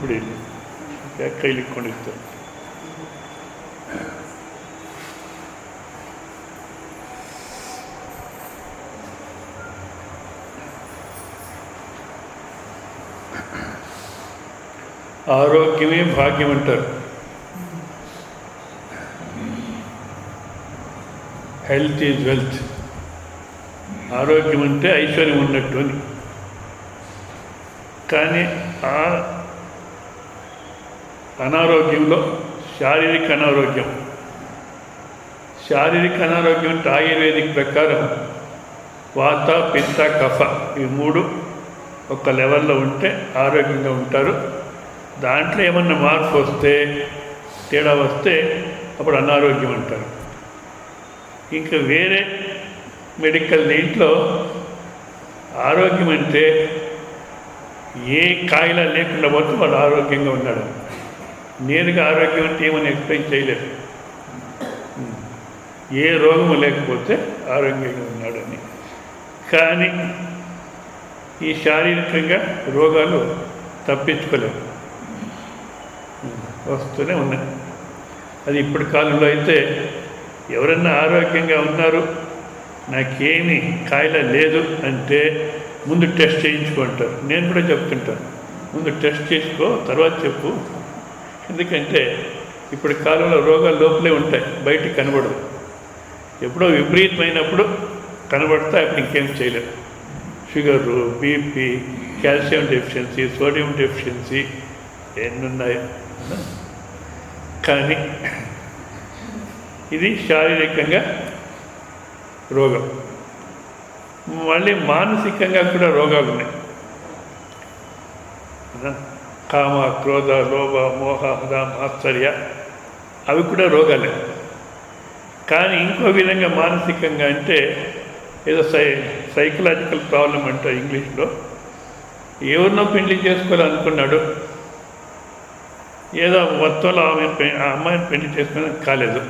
ಬಿಡಿ ಕೈಲಿ ಇಟ್ಕೊಂಡಿರ್ತಾರೆ. ఆరోగ్యమే భాగ్యం అంటారు. Health is wealth. ఆరోగ్యం అంటే ఐశ్వర్యం ఉన్నట్టు అని. కానీ ఆ అనారోగ్యంలో శారీరక అనారోగ్యం అంటే ఆయుర్వేదిక్ ప్రకారం వాత, పిత్త, కఫ ఈ మూడు ఒక లెవెల్లో ఉంటే ఆరోగ్యంగా ఉంటారు. దాంట్లో ఏమన్నా మార్పు వస్తే, తేడా వస్తే అప్పుడు అనారోగ్యం అంటారు. ఇంకా వేరే మెడికల్ దీంట్లో ఆరోగ్యం అంటే ఏ కాయిలా లేకుండా పోతే వాడు ఆరోగ్యంగా ఉన్నాడు. నేరుగా ఆరోగ్యం అంటే ఏమని ఎక్స్ప్లెయిన్ చేయలేదు. ఏ రోగము లేకపోతే ఆరోగ్యంగా ఉన్నాడని. కానీ ఈ శారీరకంగా రోగాలు తప్పించుకోలేవు, వస్తూనే ఉన్నాయి. అది ఇప్పటి కాలంలో అయితే ఎవరన్నా ఆరోగ్యంగా ఉన్నారు, నాకేమీ కాయిల లేదు అంటే ముందు టెస్ట్ చేయించుకుంటారు. నేను కూడా చెప్తుంటాను, ముందు టెస్ట్ చేసుకో తర్వాత చెప్పు. ఎందుకంటే ఇప్పటి కాలంలో రోగాలు లోపలే ఉంటాయి, బయటికి కనబడదు. ఎప్పుడో విపరీతమైనప్పుడు కనబడతా, అప్పుడు ఇంకేం చేయలేదు. Sugar, BP, calcium deficiency, sodium deficiency ఎన్నున్నాయి. కానీ ఇది శారీరకంగా రోగం. మళ్ళీ మానసికంగా కూడా రోగాలు ఉన్నాయి. కామ, క్రోధ, లోభ, మోహ, మద, మాత్సర్య అవి కూడా రోగాలే. కానీ ఇంకో విధంగా మానసికంగా అంటే ఏదో సైకలాజికల్ ప్రాబ్లం అంటారు ఇంగ్లీష్లో. ఎవరినో పెళ్లి చేసుకోవాలనుకున్నాడు, ఏదో మొత్తంలో ఆ అమ్మాయిని పెళ్లి చేసుకుని కాలేదు.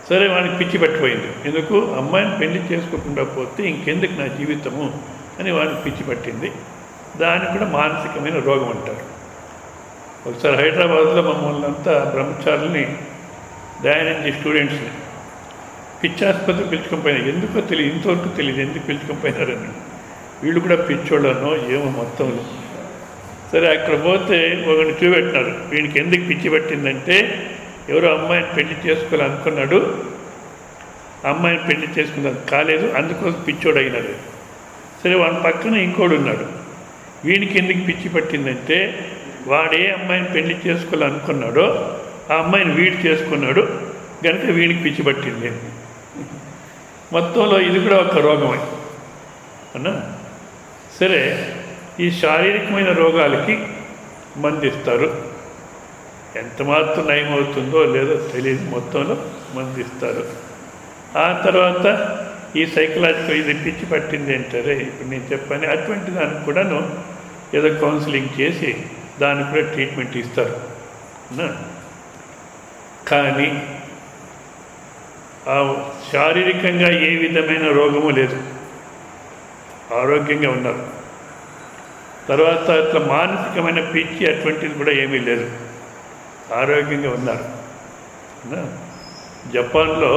సరే, వాడికి పిచ్చి పట్టిపోయింది. ఎందుకు అమ్మాయిని పెళ్లి చేసుకోకుండా పోతే ఇంకెందుకు నా జీవితము అని వాడికి పిచ్చి పట్టింది. దానికి కూడా మానసికమైన రోగం అంటారు. ఒకసారి హైదరాబాద్లో మమ్మల్ని అంతా బ్రహ్మచారుల్ని, దయానంది స్టూడెంట్స్ని పిచ్చాసుపత్రి పిలుచుకొని పోయినారు. ఎందుకో తెలియదు, ఇంతవరకు తెలియదు ఎందుకు పిలుచుకొని పోయినారని. వీళ్ళు కూడా పిచ్చోళ్ళనో ఏమో మొత్తంలో. సరే, అక్కడ పోతే ఒకరిని చూపెట్టినారు. వీడికి ఎందుకు పిచ్చి పట్టిందంటే ఎవరో అమ్మాయిని పెళ్లి చేసుకోవాలనుకున్నాడు, అమ్మాయిని పెళ్లి చేసుకున్నది కాలేదు, అందుకోసం పిచ్చోడు అయినాడు. సరే, వాడి పక్కన ఇంకోడు ఉన్నాడు. వీడికి ఎందుకు పిచ్చి పట్టిందంటే వాడే అమ్మాయిని పెళ్లి చేసుకోవాలనుకున్నాడో ఆ అమ్మాయిని వీడు చేసుకున్నాడు కనుక వీడికి పిచ్చి పట్టింది. మొత్తంలో ఇది కూడా ఒక రోగమే అన్నా. సరే, ఈ శారీరకమైన రోగాలకి మందిస్తారు. ఎంత మాత్రం నయమవుతుందో లేదో తెలియదు, మొత్తంలో మందిస్తారు. ఆ తర్వాత ఈ సైకలాజికల్ ఇది పిచ్చి పట్టింది అంటారే, ఇప్పుడు నేను చెప్పాను, అటువంటి దానికి కూడాను ఏదో కౌన్సిలింగ్ చేసి దానికి కూడా ట్రీట్మెంట్ ఇస్తారు. కానీ ఆ శారీరకంగా ఏ విధమైన రోగము లేదు, ఆరోగ్యంగా ఉన్నారు. తర్వాత అట్లా మానసికమైన పిచ్చి అటువంటిది కూడా ఏమీ లేదు, ఆరోగ్యంగా ఉన్నారు. జపాన్లో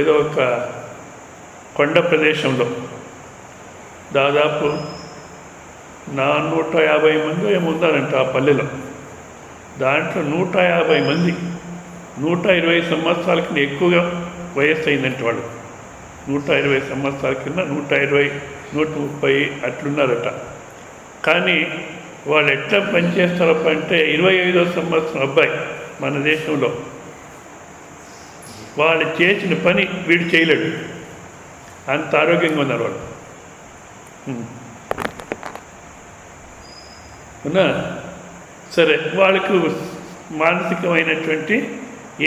ఏదో ఒక కొండ ప్రదేశంలో దాదాపు 150 మంది ఏముందారంట ఆ పల్లెలో. దాంట్లో 150 మంది 120 సంవత్సరాల కింద ఎక్కువగా వయస్సు అయిందంటే వాళ్ళు. 120 సంవత్సరాల కింద 120, 130 అట్లున్నారట. కానీ వాళ్ళు ఎట్లా పనిచేస్తారప్ప అంటే 25వ సంవత్సరం అబ్బాయి మన దేశంలో వాళ్ళు చేసిన పని వీడు చేయలేడు, అంత ఆరోగ్యంగా ఉన్నారు వాళ్ళు. అవునా? సరే, వాళ్ళకు మానసికమైనటువంటి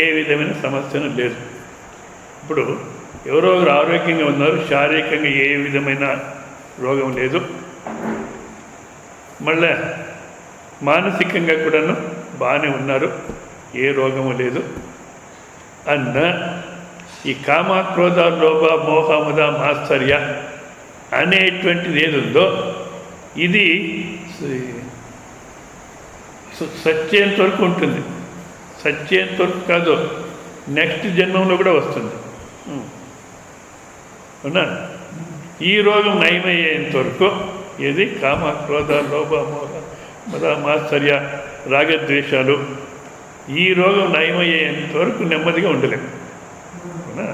ఏ విధమైన సమస్యను లేదు. ఇప్పుడు ఎవరో ఒకరు ఆరోగ్యంగా ఉన్నారు, శారీరకంగా ఏ విధమైన రోగం లేదు, మళ్ళా మానసికంగా కూడాను బాగానే ఉన్నారు, ఏ రోగము లేదు అన్న ఈ కామ, క్రోధ, లోభ, మోహ, మద, మాత్సర్య అనేటువంటిది ఏది ఉందో ఇది సచ్చేంత వరకు ఉంటుంది. సచ్చేంత వరకు కాదు, నెక్స్ట్ జన్మంలో కూడా వస్తుంది. అవునా? ఈ రోగం నయమయ్యేంత వరకు ఏది కామ, క్రోధ, లోభ, మోహ, మద, మాత్సర్య, రాగద్వేషాలు, ఈ రోగం నయమయ్యేంత వరకు నెమ్మదిగా ఉండలేము. అవునా?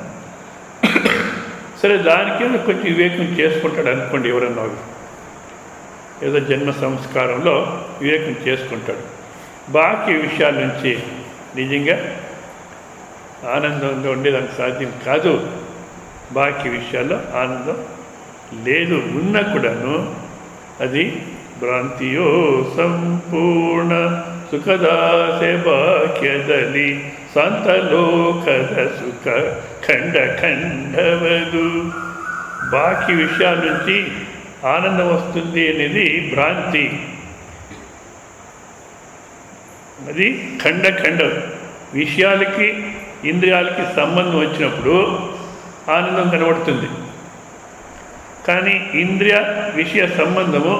సరే, దానికి కొంచెం వివేకం చేసుకుంటాడు అనుకోండి. ఎవరన్నా ఏదో జన్మ సంస్కారంలో వివేకం చేసుకుంటాడు. బాకీ విషయాల నుంచి నిజంగా ఆనందంగా ఉండేదానికి సాధ్యం కాదు. బాకీ విషయాల్లో ఆనందం లేదు. ఉన్నా కూడాను అది భ్రాంతియో సంపూర్ణ సుఖదాసే బాక్యದಲ್ಲಿ సంతలోకದ సుఖ ఖండ ఖండవదు. బాకీ విషయాల నుంచి ఆనందం వస్తుంది అనేది భ్రాంతి. అది ఖండ ఖండ విషయాలకి ఇంద్రియాలకి సంబంధం వచ్చినప్పుడు ఆనందం కనబడుతుంది. కానీ ఇంద్రియ విషయ సంబంధము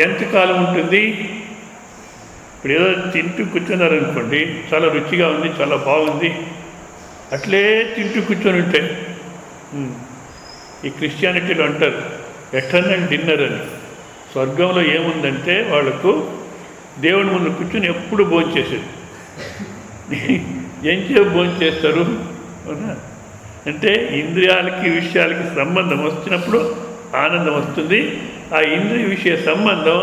ఎంతకాలం ఉంటుంది? ఇప్పుడు ఏదో తింటూ కూర్చున్నారనుకోండి, చాలా రుచిగా ఉంది, చాలా బాగుంది, అట్లే తింటూ కూర్చొని ఉంటే ఈ క్రిస్టియానిటీలో అంటారు ఎటర్నల్ డిన్నర్ అని. స్వర్గంలో ఏముందంటే వాళ్లకు దేవుడి ముందు కూర్చొని ఎప్పుడు భోంచేసేది. ఏం భోంచేస్తారు? అవునా? అంటే ఇంద్రియాలకి విషయాలకి సంబంధం వచ్చినప్పుడు ఆనందం వస్తుంది. ఆ ఇంద్రియ విషయ సంబంధం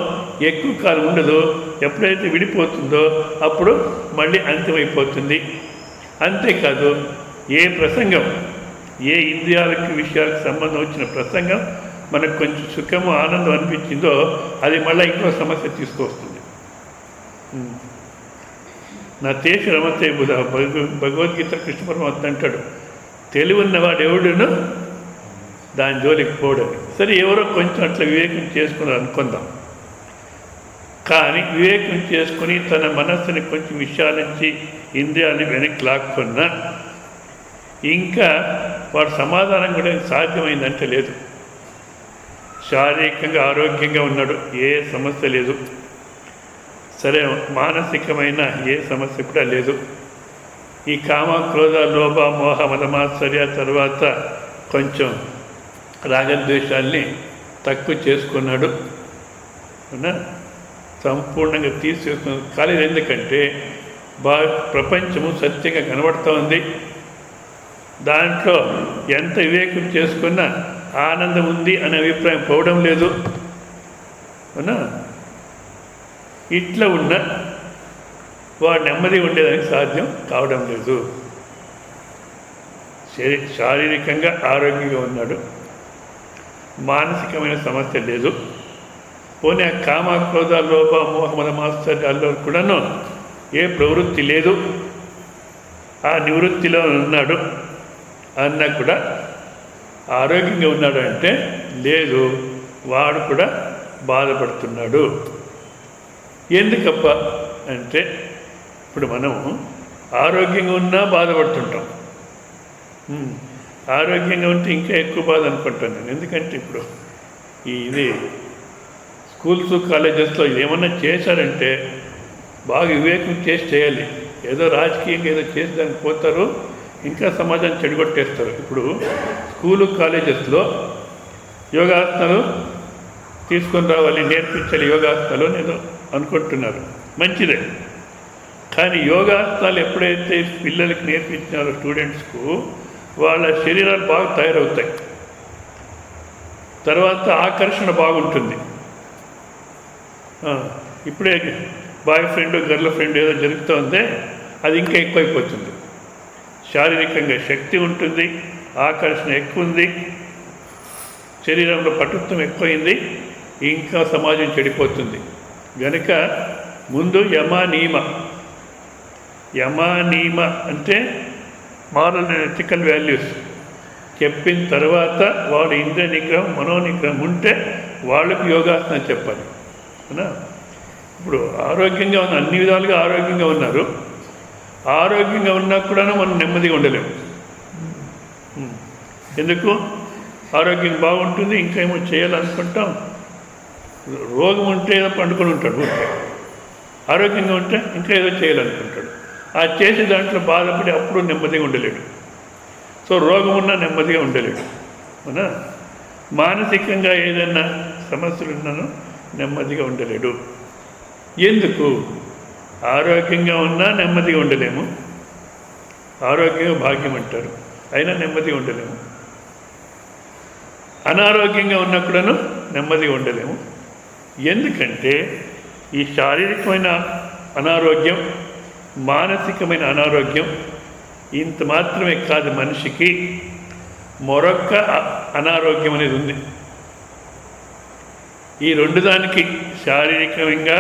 ఎక్కువ కాలం ఉండదు. ఎప్పుడైతే విడిపోతుందో అప్పుడు మళ్ళీ అంత్యమైపోతుంది. అంతేకాదు, ఏ ప్రసంగం, ఏ ఇంద్రియాలకి విషయాలకు సంబంధం వచ్చిన ప్రసంగం మనకు కొంచెం సుఖము ఆనందం అనిపించిందో అది మళ్ళీ ఇంకో సమస్య తీసుకొస్తుంది. నా తేష రమతే బుధ భగవద్గీత కృష్ణ పరమాత్మ అంటాడు, తెలివి ఉన్నవాడు ఎవడును దాని జోలికి పోవడం. సరే, ఎవరో కొంచెం అట్లా వివేకం చేసుకున్నారు అనుకుందాం. కానీ వివేకం చేసుకుని తన మనస్సుని కొంచెం విషయాల నుంచి ఇంద్రియాన్ని వెనక్కి లాక్కున్నా ఇంకా వాడు సమాధానం కూడా సాధ్యమైందంటే లేదు. శారీరకంగా ఆరోగ్యంగా ఉన్నాడు, ఏ సమస్య లేదు. సరే, మానసికమైన ఏ సమస్య కూడా లేదు. ఈ కామ, క్రోధ, లోభ, మోహ, మదమాత్సర్య తర్వాత కొంచెం రాగద్వేషాల్ని తక్కువ చేసుకున్నాడు. అవునా? సంపూర్ణంగా తీసేసుకున్నాడు. కాలేదు. ఎందుకంటే ప్రపంచము సత్యంగా కనబడుతూ ఉంది. దాంట్లో ఎంత వివేకం చేసుకున్నా ఆనందం ఉంది అనే అభిప్రాయం పోవడం లేదు. అవునా? ఇట్లా ఉన్న వాడు నెమ్మది ఉండేదానికి సాధ్యం కావడం లేదు. శారీరకంగా ఆరోగ్యంగా ఉన్నాడు, మానసికమైన సమస్య లేదు. పోనీ ఆ కామ, క్రోధ, లోభ, మోహ, మద, మాత్సర్యాల్లో కూడాను ఏ ప్రవృత్తి లేదు, ఆ నివృత్తిలో ఉన్నాడు అన్నా కూడా ఆరోగ్యంగా ఉన్నాడు అంటే లేదు, వాడు కూడా బాధపడుతున్నాడు. ఎందుకప్ప అంటే ఇప్పుడు మనము ఆరోగ్యంగా ఉన్నా బాధపడుతుంటాం. ఆరోగ్యంగా ఉంటే ఇంకా ఎక్కువ బాధ అనుకుంటాను నేను. ఎందుకంటే ఇప్పుడు ఇది స్కూల్స్, కాలేజెస్లో ఏమన్నా చేశారంటే బాగా వివేకం చేసి చేయాలి. ఏదో రాజకీయంగా ఏదో చేసి దానికి పోతారు, ఇంకా సమాజాన్ని చెడగొట్టేస్తారు. ఇప్పుడు స్కూలు, కాలేజెస్లో యోగాసనాలు తీసుకొని రావాలి, నేర్పించాలి యోగాసనాలు నేను అనుకుంటున్నారు. మంచిదే. కానీ యోగాసనాలు ఎప్పుడైతే పిల్లలకి నేర్పించినారో స్టూడెంట్స్కు, వాళ్ళ శరీరాలు బాగా తయారవుతాయి. తర్వాత ఆకర్షణ బాగుంటుంది. ఇప్పుడే బాయ్ ఫ్రెండ్, గర్ల్ ఫ్రెండ్ ఏదో జరుగుతూ ఉందే అది ఇంకా ఎక్కువైపోతుంది. శారీరకంగా శక్తి ఉంటుంది, ఆకర్షణ ఎక్కువ ఉంది, శరీరంలో పటుత్వం ఎక్కువైంది, ఇంకా సమాజం చెడిపోతుంది. గనుక ముందు యమ అంటే మారల్ అండ్ ఎథికల్ వాల్యూస్ చెప్పిన తర్వాత వాడు ఇంద్రియ నిగ్రహం, మనోనిగ్రహం ఉంటే వాళ్ళకు యోగాసనం చెప్పాలి. అవునా? ఇప్పుడు ఆరోగ్యంగా ఉన్న అన్ని విధాలుగా ఆరోగ్యంగా ఉన్నారు, ఆరోగ్యంగా ఉన్నా కూడా మనం నెమ్మదిగా ఉండలేము. ఎందుకు? ఆరోగ్యం బాగుంటుంది, ఇంకా ఏమో చేయాలనుకుంటాం. రోగం ఉంటే ఏదో పండుకొని ఉంటాడు ఊరికే. ఆరోగ్యంగా ఉంటే ఇంకా ఏదో చేయాలనుకుంటాడు. ఆ చేసే దాంట్లో బాధపడి అప్పుడు నెమ్మదిగా ఉండలేడు. సో రోగం ఉన్నా నెమ్మదిగా ఉండలేడు. అవునా? మానసికంగా ఏదైనా సమస్యలు ఉన్నానో నెమ్మదిగా ఉండలేడు. ఎందుకు? ఆరోగ్యంగా ఉన్నా నెమ్మదిగా ఉండలేము. ఆరోగ్యం భాగ్యం అంటారు, అయినా నెమ్మదిగా ఉండలేము. అనారోగ్యంగా ఉన్నప్పుడను నెమ్మదిగా ఉండలేము. ఎందుకంటే ఈ శారీరకమైన అనారోగ్యం, మానసికమైన అనారోగ్యం ఇంత మాత్రమే కాదు, మనిషికి మరొక అనారోగ్యం అనేది ఉంది. ఈ రెండు దానికి శారీరకంగా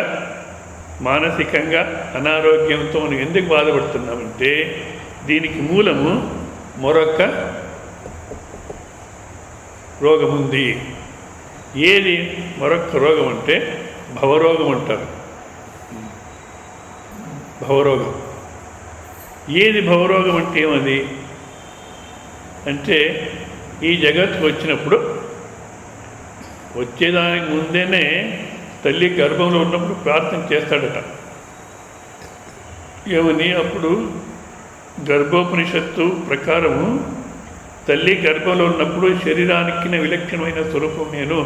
మానసికంగా అనారోగ్యంతో మనం ఎందుకు బాధపడుతున్నామంటే దీనికి మూలము మరొక రోగం ఉంది. ఏది మరొక రోగం అంటే భవరోగం అంటారు. భవరోగం. ఏది భవరోగం అంటే ఏమది అంటే ఈ జగత్తుకు వచ్చినప్పుడు వచ్చేదానికి ముందేనే తల్లి గర్భంలో ఉన్నప్పుడు ప్రార్థన చేస్తాడట. ఏమని? అప్పుడు గర్భోపనిషత్తు ప్రకారము తల్లి గర్భంలో ఉన్నప్పుడు శరీరానికి విలక్షణమైన స్వరూపం నేను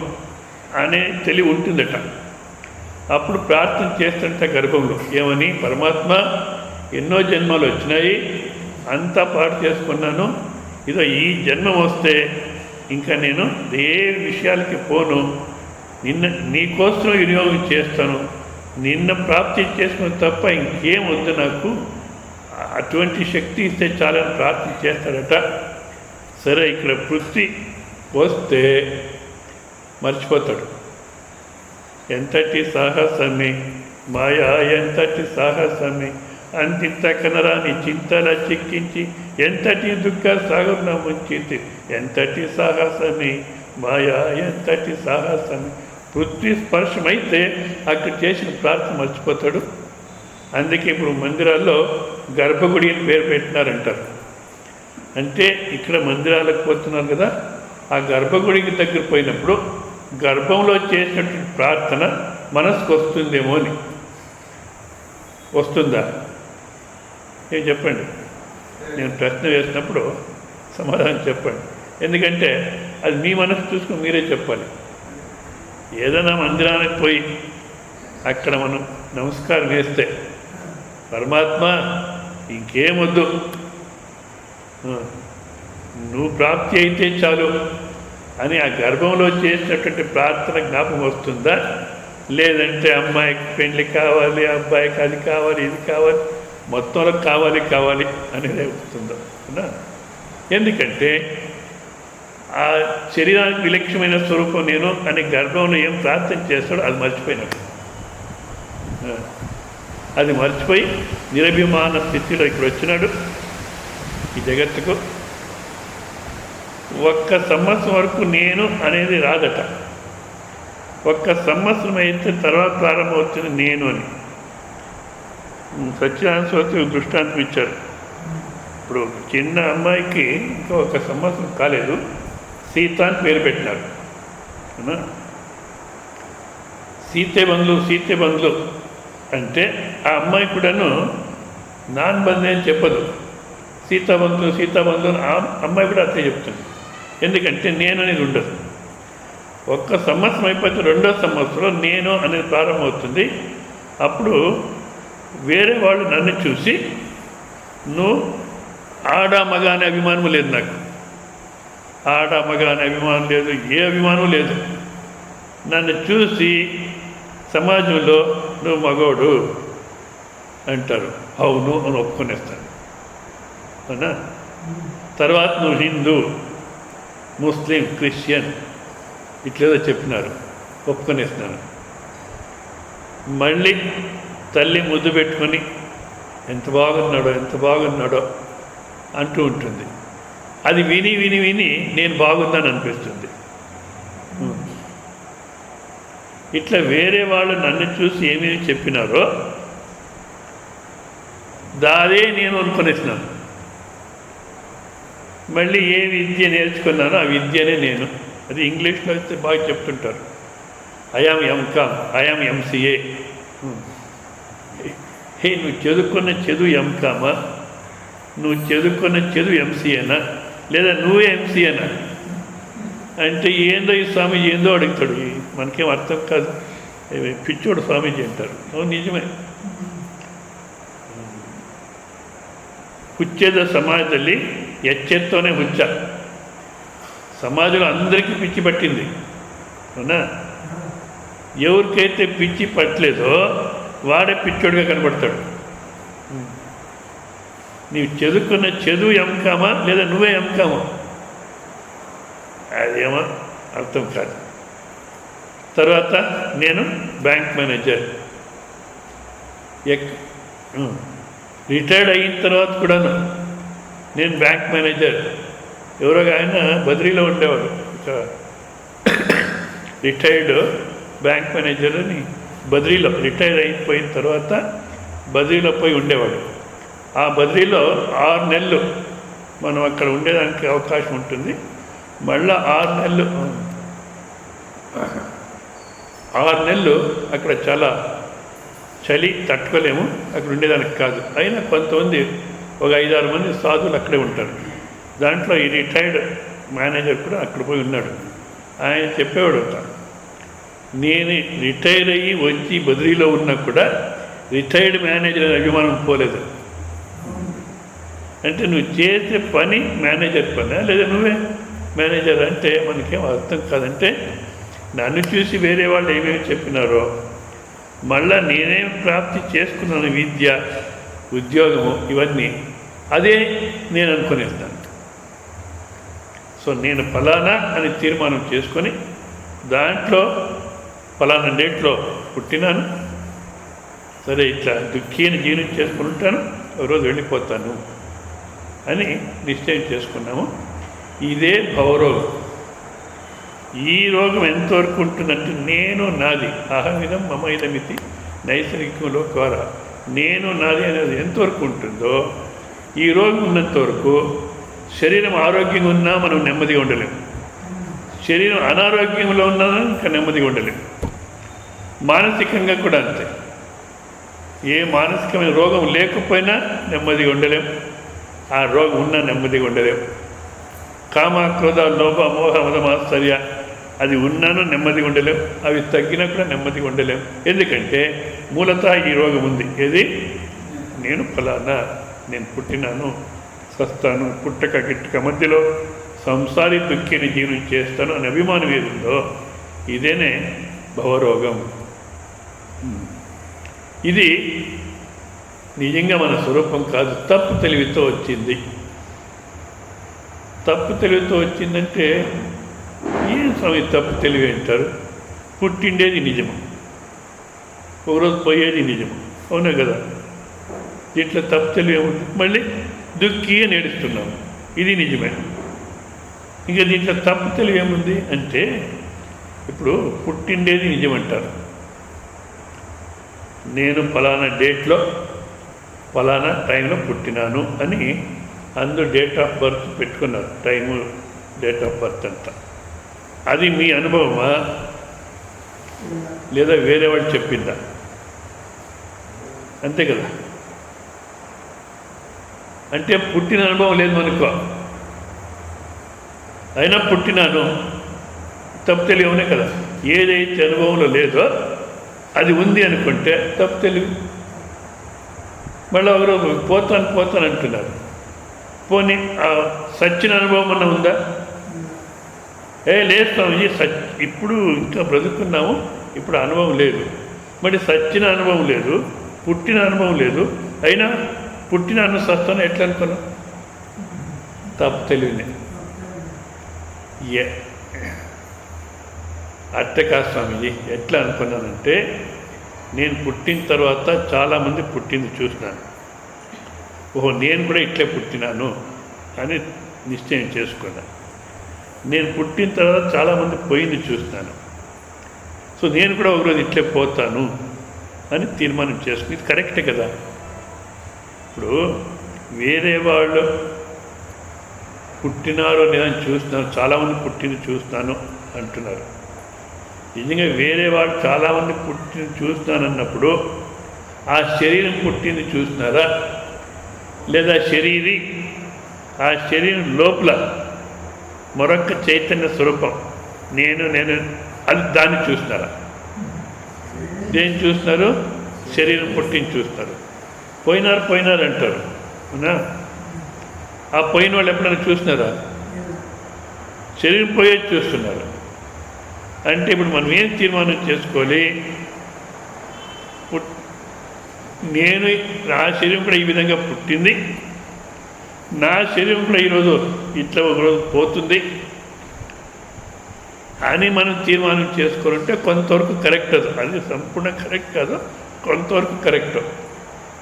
అనే తెలివి ఉంటుందట. అప్పుడు ప్రార్థన చేస్తుంట గర్భంలో ఏమని? పరమాత్మ, ఎన్నో జన్మలు వచ్చినాయి, అంతా పాటు చేసుకున్నాను, ఇదో ఈ జన్మ వస్తే ఇంకా నేను ఏ విషయాలకి పోను, నీకోసం వినియోగం చేస్తాను, నిన్న ప్రాప్తి చేసుకుని తప్ప ఇంకేం వద్దు నాకు, అటువంటి శక్తి ఇస్తే చాలని ప్రార్థన చేస్తాడట. సరే, ఇక్కడ పృథ్వీ వస్తే మర్చిపోతాడు. ఎంతటి సాహసమే మాయా, ఎంతటి సాహసమే అంతింత కనరాని చింతల చిక్కించి ఎంతటి దుఃఖ సాగర్న ముంచింది, ఎంతటి సాహసమే మాయా, ఎంతటి సాహసమే. పృథ్వీ స్పర్శమైతే అక్కడ చేసిన ప్రార్థన మర్చిపోతాడు. అందుకే ఇప్పుడు మందిరాల్లో గర్భగుడి అని పేరు పెట్టినారంటారు. అంటే ఇక్కడ మందిరాలకు పోతున్నారు కదా, ఆ గర్భగుడికి దగ్గర పోయినప్పుడు గర్భంలో చేసినటువంటి ప్రార్థన మనసుకు వస్తుందేమో అని. వస్తుందా? ఏం చెప్పండి. నేను ప్రశ్న వేసినప్పుడు సమాధానం చెప్పండి. ఎందుకంటే అది మీ మనసు చూసుకుని మీరే చెప్పాలి. ఏదైనా మందిరానికి పోయి అక్కడ మనం నమస్కారం వేస్తే పరమాత్మ ఇంకేమొద్దు, నువ్వు ప్రాప్తి అయితే చాలు అని ఆ గర్భంలో చేసినటువంటి ప్రార్థన జ్ఞాపకం వస్తుందా? లేదంటే అమ్మాయికి పెళ్లి కావాలి, అబ్బాయికి అది కావాలి, ఇది కావాలి, మొత్తంలో కావాలి అనేది వస్తుందా? ఎందుకంటే ఆ శరీరానికి విలక్షణమైన స్వరూపం నేను అని గర్భంలో ఏం ప్రార్థన చేస్తాడో అది మర్చిపోయినట్టు. అది మర్చిపోయి నిరభిమాన స్థితిలో ఇక్కడ వచ్చినాడు ఈ జగత్తుకు. ఒక్క సంవత్సరం వరకు నేను అనేది రాదట. ఒక్క సంవత్సరం అయితే తర్వాత ప్రారంభమవుతుంది నేను అని. సత్యనారాయణ స్వామి దృష్టాంతం ఇచ్చారు. ఇప్పుడు చిన్న అమ్మాయికి ఇంకా ఒక సంవత్సరం కాలేదు, సీత అని పేరు పెట్టినారు. సీతే బంధులు అంటే ఆ అమ్మాయి కూడాను నాన్ బంధు అని చెప్పదు, సీతాబంధులు ఆ అమ్మాయి కూడా అట్లే చెప్తుంది. ఎందుకంటే నేను అనేది ఉండదు. ఒక్క సంవత్సరం అయిపోతే రెండో సంవత్సరం నేను అనేది ప్రారంభమవుతుంది. అప్పుడు వేరే వాళ్ళు నన్ను చూసి, నువ్వు ఆడ మగ అనే అభిమానం లేదు నాకు, ఆడ మగ అనే అభిమానం లేదు, ఏ అభిమానం లేదు. నన్ను చూసి సమాజంలో నువ్వు మగోడు అంటారు. అవును అని ఒప్పుకొనేస్తాను. అవునా? తర్వాత నువ్వు హిందూ, ముస్లిం, క్రిస్టియన్ ఇట్లేదో చెప్పినారు, ఒప్పుకొనేస్తున్నాను. మళ్ళీ తల్లి ముద్దు పెట్టుకొని ఎంత బాగున్నాడో అంటూ ఉంటుంది. అది విని నేను బాగుందని అనిపిస్తుంది. ఇట్లా వేరే వాళ్ళు నన్ను చూసి ఏమేమి చెప్పినారో దాదే నేను అనుకునేసినాను. మళ్ళీ ఏ విద్య నేర్చుకున్నానో ఆ విద్యనే నేను. అది ఇంగ్లీష్లో అయితే బాగా చెప్తుంటారు. I am MCom, I am MCA. నువ్వు చదువుకున్న చదువు ఎంకామా, నువ్వు చదువుకున్న చదువు ఎంసీఏనా, లేదా నువ్వే ఎంసీఏనా అంటే ఏందో ఈ స్వామీజీ ఏందో అడుగుతాడు. మనకేం అర్థం కాదు, పిచ్చోడు స్వామీజీ అంటారు. అవును, నిజమే. ಹುಚ್ಚದ సమాజದಲ್ಲಿ ఎచ్చెత్తోనే ಹುಚ್ಚ. సమాజంలో అందరికీ పిచ్చి పట్టింది, అవునా? ఎవరికైతే పిచ్చి పట్టలేదో వాడే పిచ్చోడిగా కనబడతాడు. నీవు చదువుకున్న చదువు ఎంకామా, లేదా నువ్వే ఎంకామా, అదేమో అర్థం కాదు. తర్వాత నేను బ్యాంక్ మేనేజర్. రిటైర్డ్ అయిన తర్వాత కూడా నేను బ్యాంక్ మేనేజర్. ఎవరో ఆయన బద్రీలో ఉండేవాడు, రిటైర్డ్ బ్యాంక్ మేనేజర్ అని బద్రీలో రిటైర్ అయిపోయిన తర్వాత బద్రీలో పోయి ఉండేవాడు. ఆ బద్రీలో 6 నెలలు మనం అక్కడ ఉండేదానికి అవకాశం ఉంటుంది. మళ్ళీ 6 నెలలు అక్కడ చాలా చలి తట్టుకోలేము, అక్కడ ఉండేదానికి కాదు. అయినా కొంతమంది ఒక 5-6 మంది సాధువులు అక్కడే ఉంటారు. దాంట్లో ఈ రిటైర్డ్ మేనేజర్ కూడా అక్కడ పోయి ఉన్నాడు. ఆయన చెప్పేవాడు, నేను రిటైర్ అయ్యి వచ్చి బద్రీలో ఉన్నా కూడా రిటైర్డ్ మేనేజర్ అనే అభిమానం పోలేదు. అంటే నువ్వు చేసే పని మేనేజర్ పని, లేదా నువ్వే మేనేజర్ అంటే మనకేం అర్థం కాదంటే, నన్ను చూసి వేరే వాళ్ళు ఏమేమి చెప్పినారో మళ్ళా నేనేం ప్రాప్తి చేసుకున్నాను, విద్య, ఉద్యోగము, ఇవన్నీ అదే నేను అనుకునేస్తాను. సో నేను ఫలానా అని తీర్మానం చేసుకొని దాంట్లో ఫలానా డేట్లో పుట్టినాను, సరే ఇట్లా దుఃఖీని జీవనం చేసుకుని ఉంటాను, ఒకరోజు వెళ్ళిపోతాను అని నిశ్చయం చేసుకున్నాము. ఇదే భవరోగం. ఈ రోగం ఎంతవరకు ఉంటుందంటే నేను నాది, అహమిదం మమైదమితి నైసర్గికంలో కోర, నేను నాది అనేది ఎంతవరకు ఉంటుందో, ఈ రోగం ఉన్నంత వరకు శరీరం ఆరోగ్యంగా ఉన్నా మనం నెమ్మదిగా ఉండలేము, శరీరం అనారోగ్యంలో ఉన్నా ఇంకా నెమ్మదిగా ఉండలేము. మానసికంగా కూడా అంతే. ఏ మానసికమైన రోగం లేకపోయినా నెమ్మదిగా ఉండలేం, ఆ రోగం ఉన్నా నెమ్మదిగా ఉండలేం. కామ, క్రోధ, లోభ, మోహ, మద, మాత్సర్య అది ఉన్నాను నెమ్మదిగా ఉండలేం, అవి తగ్గినా కూడా నెమ్మదిగా ఉండలేం. ఎందుకంటే మూలత ఈ రోగం ఉంది. ఏది? నేను ఫలానా, నేను పుట్టినాను, సస్తాను, పుట్టక గిట్టక మధ్యలో సంసారి దుఃఖిని జీవనం చేస్తాను అనే అభిమానం ఏది ఉందో ఇదేనే భవరోగం. ఇది నిజంగా మన స్వరూపం కాదు, తప్పు తెలివితో వచ్చింది. తప్పు తెలివితో వచ్చిందంటే ఏం స్వామి తప్పు తెలివి అంటారు? పుట్టిండేది నిజము, ఒకరోజు పోయేది నిజము, అవునా కదా? దీంట్లో తప్పు తెలివి ఏముంది? మళ్ళీ దుఃఖి అని ఏడుస్తున్నాము, ఇది నిజమే. ఇంకా దీంట్లో తప్పు తెలివి ఏముంది అంటే, ఇప్పుడు పుట్టిండేది నిజమంటారు. నేను ఫలానా డేట్లో ఫలానా టైంలో పుట్టినాను అని అందరూ డేట్ ఆఫ్ బర్త్ పెట్టుకున్నారు, టైము, డేట్ ఆఫ్ బర్త్ అంతా. అది మీ అనుభవమా లేదా వేరే వాళ్ళు చెప్పిందా? అంతే కదా. అంటే పుట్టిన అనుభవం లేదు మనకు, అయినా పుట్టినాను, తప్పు తెలియనే కదా. ఏదైతే అనుభవంలో లేదో అది ఉంది అనుకుంటే తప్పు తెలివి. మళ్ళీ ఎవరో పోతాను అంటున్నారు. పోనీ ఆ సచ్చిన అనుభవం అన్న ఉందా? లేదు స్వామిజీ, ఇప్పుడు ఇంకా బ్రతుకున్నాము, ఇప్పుడు అనుభవం లేదు. మరి సచ్చిన అనుభవం లేదు, పుట్టిన అనుభవం లేదు, అయినా పుట్టిన అనుసస్తాను ఎట్లా అనుకున్నాం? తప్పు తెలివినే. అట్టకా స్వామిజీ, ఎట్లా అనుకున్నానంటే, నేను పుట్టిన తర్వాత చాలామంది పుట్టింది చూసినాను, ఓహో నేను కూడా ఇట్లే పుట్టినాను అని నిశ్చయం చేసుకున్నాను. నేను పుట్టిన తర్వాత చాలామంది పోయింది చూస్తున్నాను, సో నేను కూడా ఒకరోజు ఇట్లే పోతాను అని తీర్మానం చేసుకుని, ఇది కరెక్టే కదా. ఇప్పుడు వేరే వాళ్ళు పుట్టినారో నేను చూస్తున్నాను, చాలామంది పుట్టింది చూస్తున్నాను అంటున్నారు. నిజంగా వేరే వాళ్ళు చాలామంది పుట్టింది చూస్తున్నాను అన్నప్పుడు ఆ శరీరం పుట్టింది చూసినారా? లేదా ఆ శరీరం లోపల మరొక చైతన్య స్వరూపం నేను అది దాన్ని చూస్తున్నారా? దేన్ని చూస్తున్నారు? శరీరం పుట్టింది చూస్తారు. పోయినారు అంటారు అవునా? ఆ పోయిన వాళ్ళు ఎప్పుడైనా చూస్తున్నారా? శరీరం పోయేది చూస్తున్నారు. అంటే ఇప్పుడు మనం ఏం తీర్మానం చేసుకోవాలి? నేను నా శరీరం కూడా ఈ విధంగా పుట్టింది, నా శరీరం కూడా ఈరోజు ఇట్లా ఒకరోజు పోతుంది అని మనం తీర్మానం చేసుకోవాలంటే కొంతవరకు కరెక్ట్. అది సంపూర్ణ కరెక్ట్ కాదు, కొంతవరకు కరెక్ట్.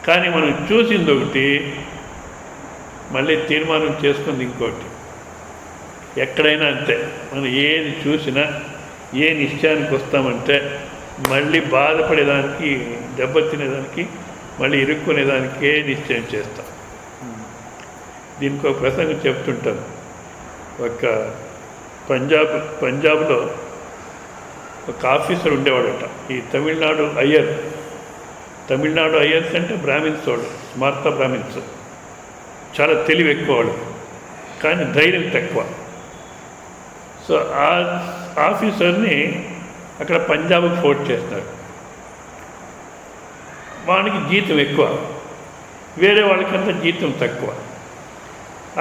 కానీ మనం చూసింది ఒకటి, మళ్ళీ తీర్మానం చేసుకుంది ఇంకోటి. ఎక్కడైనా అంతే, మనం ఏది చూసినా ఏ నిశ్చయానికి వస్తామంటే మళ్ళీ బాధపడేదానికి, దెబ్బతినేదానికి, మళ్ళీ ఇరుక్కునేదానికే నిశ్చయం చేస్తాం. దీనికి ఒక ప్రసంగం చెప్తుంటాను. ఒక పంజాబ్లో ఒక ఆఫీసర్ ఉండేవాడట. ఈ తమిళనాడు అయ్యర్స్ అంటే బ్రాహ్మిన్స్ వాళ్ళు, స్మార్త బ్రాహ్మిన్స్. చాలా తెలివి ఎక్కువ వాళ్ళు, కానీ ధైర్యం తక్కువ. సో ఆ ఆఫీసర్ని అక్కడ పంజాబ్కి ఫోర్స్ చేస్తున్నారు. వానికి జీతం ఎక్కువ, వేరే వాళ్ళకంతా జీతం తక్కువ.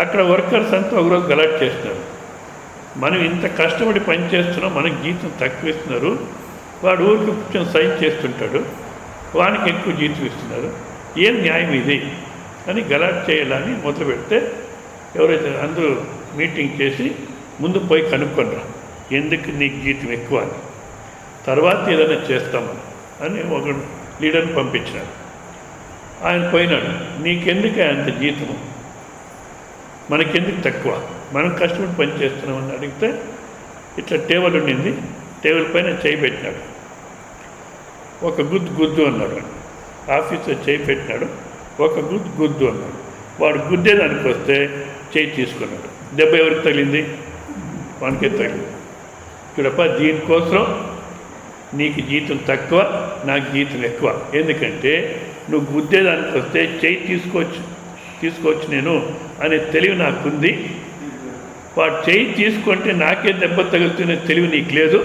అక్కడ వర్కర్స్ అంతా ఒకరోజు గలాట్ చేస్తున్నారు. మనం ఇంత కష్టపడి పని చేస్తున్నాం, మనకి జీతం తక్కువ ఇస్తున్నారు, వాడు ఊరికి కొంచెం సైన్ చేస్తుంటాడు, వానికి ఎక్కువ జీతం ఇస్తున్నారు, ఏం న్యాయం ఇది అని గలాట్ చేయాలని మొదలు పెడితే ఎవరైతే అందరూ మీటింగ్ చేసి ముందు పోయి కనుక్కొనరా ఎందుకు నీకు జీతం ఎక్కువ అని, తర్వాత ఏదైనా చేస్తామని అని ఒక లీడర్ని పంపించినారు. ఆయన పోయినాడు, నీకెందుకే అంత జీతము, మనకెందుకు తక్కువ, మనం కష్టపడి పని చేస్తున్నామని అడిగితే ఇట్లా టేబుల్ ఉండింది, టేబుల్ పైన చేయి పెట్టినాడు. ఒక గుద్దు అన్నాడు. ఆఫీసర్ చేయి పెట్టినాడు, ఒక గుద్దు అన్నాడు. వాడు గుద్దేదానికి వస్తే చేయి తీసుకున్నాడు. దెబ్బ ఎవరికి తగిలింది? వానికే తగిలింది. చూడప్ప, దీనికోసం నీకు జీతం తక్కువ, నాకు జీతం ఎక్కువ. ఎందుకంటే నువ్వు గుద్దేదానికి వస్తే చేయి తీసుకోవచ్చు నేను అనే తెలివి నాకుంది, వాడు చేయి తీసుకుంటే నాకే దెబ్బ తగులుతున్న తెలివి నీకు లేదు.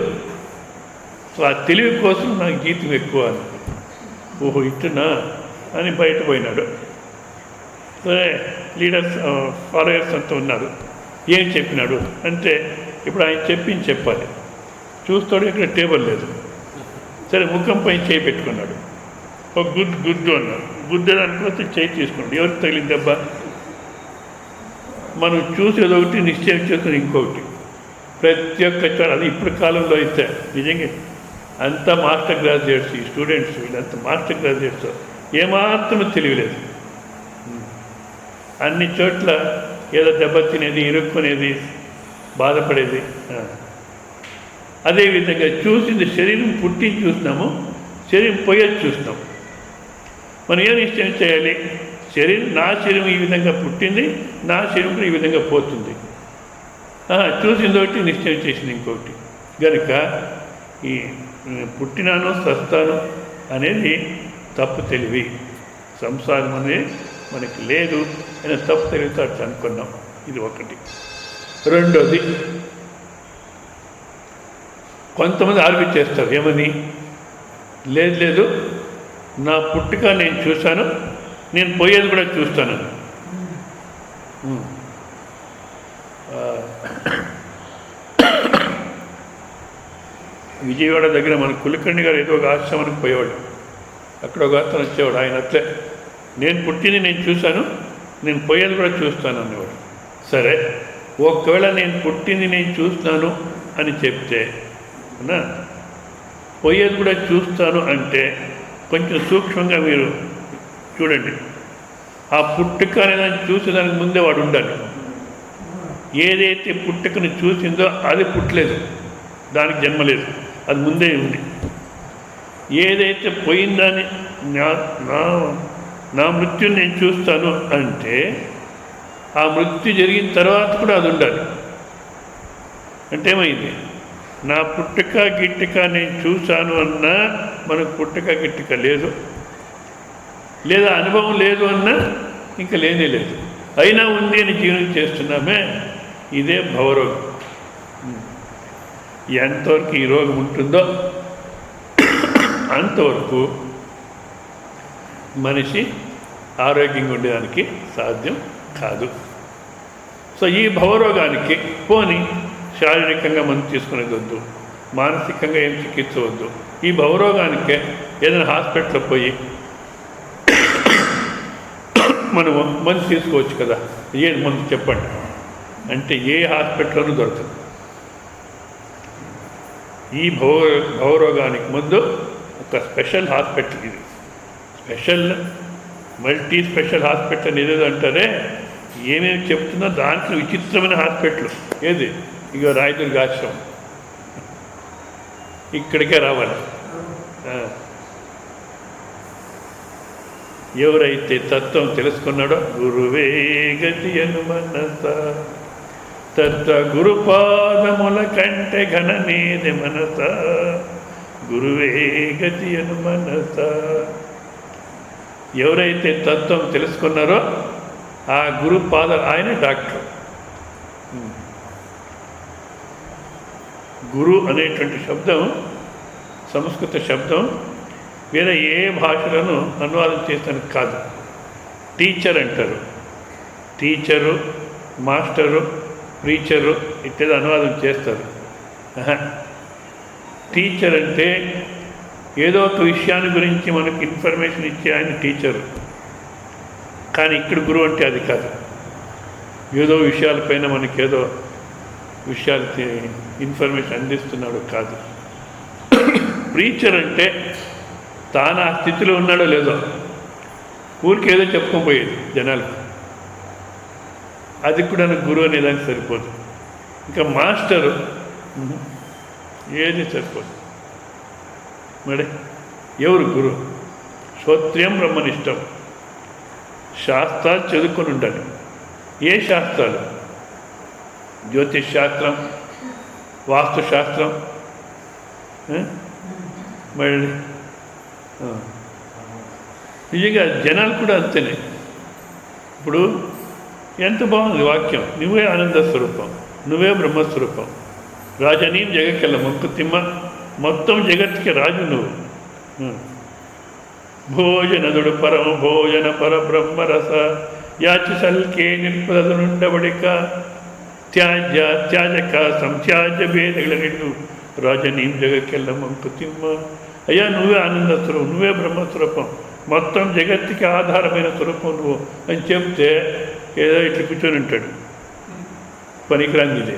సో ఆ తెలివి కోసం నాకు జీతం ఎక్కువ అని. ఓహో ఇట్టునా అని బయట పోయినాడు. సరే, లీడర్స్ ఫాలోయర్స్ అంతా ఉన్నారు. ఏం చెప్పినాడు అంటే ఇప్పుడు ఆయన చెప్పాలి. చూస్తాడు, ఇక్కడ టేబుల్ లేదు. సరే, ముఖం పైన చేయి పెట్టుకున్నాడు. ఒక గుద్దు అన్నాడు. గుద్దేదానికి వస్తే చేయి తీసుకున్నాడు. ఎవరికి తగిలింది దెబ్బ? మనం చూసేది ఒకటి, నిశ్చయం చేసుకుని ఇంకొకటి. ప్రతి ఒక్క చోట, అది ఇప్పుడు కాలంలో అయితే నిజంగా అంతా మాస్టర్ గ్రాడ్యుయేట్స్, ఈ స్టూడెంట్స్ వీళ్ళంతా మాస్టర్ గ్రాడ్యుయేట్స్, ఏమాత్రం తెలియలేదు. అన్ని చోట్ల ఏదో దెబ్బతినేది, ఇరుక్కునేది, బాధపడేది. అదేవిధంగా చూసింది శరీరం పుట్టి చూసినాము, శరీరం పోయేది చూసినాం. మనం ఏం నిశ్చయం చేయాలి? నా శరీరం ఈ విధంగా పుట్టింది, నా శరీరం ఈ విధంగా పోతుంది. చూసింది ఒకటి, నిశ్చయం చేసింది ఇంకొకటి. కనుక ఈ పుట్టినాను సస్తాను అనేది తప్పు తెలివి. సంసారం అనేది మనకి లేదు అనే తప్పు తెలివితో అట్లా అనుకున్నాం. ఇది ఒకటి. రెండోది, కొంతమంది ఆర్గ్యూ చేస్తారు. ఏమని? లేదు నా పుట్టుక నేను చూశాను, నేను పోయేది కూడా చూస్తాను. విజయవాడ దగ్గర మన కులికండి గారు ఏదో ఒక ఆశ్రమానికి పోయేవాడు. అక్కడ ఒక అతను వచ్చేవాడు. ఆయన అట్లే నేను పుట్టింది నేను చూశాను, నేను పోయేది కూడా చూస్తాను అనేవాడు. సరే, ఒకవేళ నేను పుట్టింది నేను చూస్తాను అని చెప్తే అవునా, పోయేది కూడా చూస్తాను అంటే కొంచెం సూక్ష్మంగా మీరు చూడండి. ఆ పుట్టుక అనేదాన్ని చూసేదానికి ముందే వాడు ఉండాలి. ఏదైతే పుట్టుకను చూసిందో అది పుట్టలేదు, దానికి జన్మ లేదు, అది ముందే ఉంది. ఏదైతే పోయిందని నా మృత్యుని నేను చూస్తాను అంటే ఆ మృత్యు జరిగిన తర్వాత కూడా అది ఉండాలి. అంటే ఏమైంది? నా పుట్టుక గిట్టుక నేను చూశాను అన్నా మనకు పుట్టుక గిట్టుక లేదు, లేదా అనుభవం లేదు అన్నా ఇంకా లేనే లేదు, అయినా ఉంది అని జీవనం చేస్తున్నామే, ఇదే భవరోగం. ఎంతవరకు ఈ రోగం ఉంటుందో అంతవరకు మనిషి ఆరోగ్యంగా ఉండడానికి సాధ్యం కాదు. సో ఈ భవరోగానికి పోని శారీరకంగా మనం తీసుకునేది వద్దు, మానసికంగా ఏం చికిత్స వద్దు, ఈ భవరోగానికే ఏదైనా హాస్పిటల్లో పోయి మనము మందు తీసుకోవచ్చు కదా, ఏది మందు చెప్పండి అంటే ఏ హాస్పిటల్లోనూ దొరకదు. ఈ భవరోగానికి ముందు ఒక స్పెషల్ హాస్పిటల్, ఇది స్పెషల్ మల్టీ స్పెషల్ హాస్పిటల్ అని ఏదేదో అంటారే, ఏమేమి చెప్తున్నా దాంట్లో విచిత్రమైన హాస్పిటల్ ఏది, ఇక రాయదుర్గ ఆశ్రమం, ఇక్కడికే రావాలి. ఎవరైతే తత్వం తెలుసుకున్నాడో గురువే గతి అను మనస తత్వ గురుపాదముల కంటే ఘనమేది మనస గురువే గతి అను మనస. ఎవరైతే తత్వం తెలుసుకున్నారో ఆ గురుపాద, ఆయన డాక్టర్. గురు అనేటువంటి శబ్దం సంస్కృత శబ్దం, వేరే ఏ భాషలను అనువాదం చేస్తానికి కాదు. టీచర్ అంటారు, టీచరు, మాస్టరు, ప్రీచరు ఇత్యాది అనువాదం చేస్తారు. టీచర్ అంటే ఏదో ఒక విషయాన్ని గురించి మనకి ఇన్ఫర్మేషన్ ఇచ్చే ఆయన టీచరు. కానీ ఇక్కడ గురువు అంటే అది కాదు, ఏదో విషయాలపైన మనకేదో విషయాలు ఇన్ఫర్మేషన్ అందిస్తున్నాడు కాదు. ప్రీచర్ అంటే తాను ఆ స్థితిలో ఉన్నాడో లేదో ఊరికి ఏదో చెప్పుకొని పోయేది జనాలకు, అది కూడా గురువు అనేదానికి సరిపోదు. ఇంకా మాస్టరు ఏది సరిపోదు. మరి ఎవరు గురువు? శ్రోత్రియం బ్రహ్మనిష్టం, శాస్త్రాలు చదువుకొని ఉండాలి. ఏ శాస్త్రాలు? జ్యోతిష్ శాస్త్రం, వాస్తుశాస్త్రం, మళ్ళీ నిజంగా జనాలు కూడా అంతేనే. ఇప్పుడు ఎంత బాగుంది వాక్యం, నువ్వే ఆనంద స్వరూపం, నువ్వే బ్రహ్మస్వరూపం, రాజనీం జగక్కెళ్ళ మంకుతిమ్మ, మొత్తం జగత్తుకి రాజు నువ్వు. భోజనదుడు పరమ భోజన పరబ్రహ్మరస యాచి సల్కే నిర్పదనుండబడిక త్యాజ్య త్యాజక సంత్యాజ్య భేదಗಳ నిన్ను రాజనీం జగక్కెళ్ళ మంకుతిమ్మ. అయ్యా నువ్వే ఆనంద స్వరూపం, నువ్వే బ్రహ్మస్వరూపం, మొత్తం జగత్తుకి ఆధారమైన స్వరూపం నువ్వు అని చెప్తే ఏదో ఇట్లా కూర్చొని ఉంటాడు, పనికిరాంది ఇదే.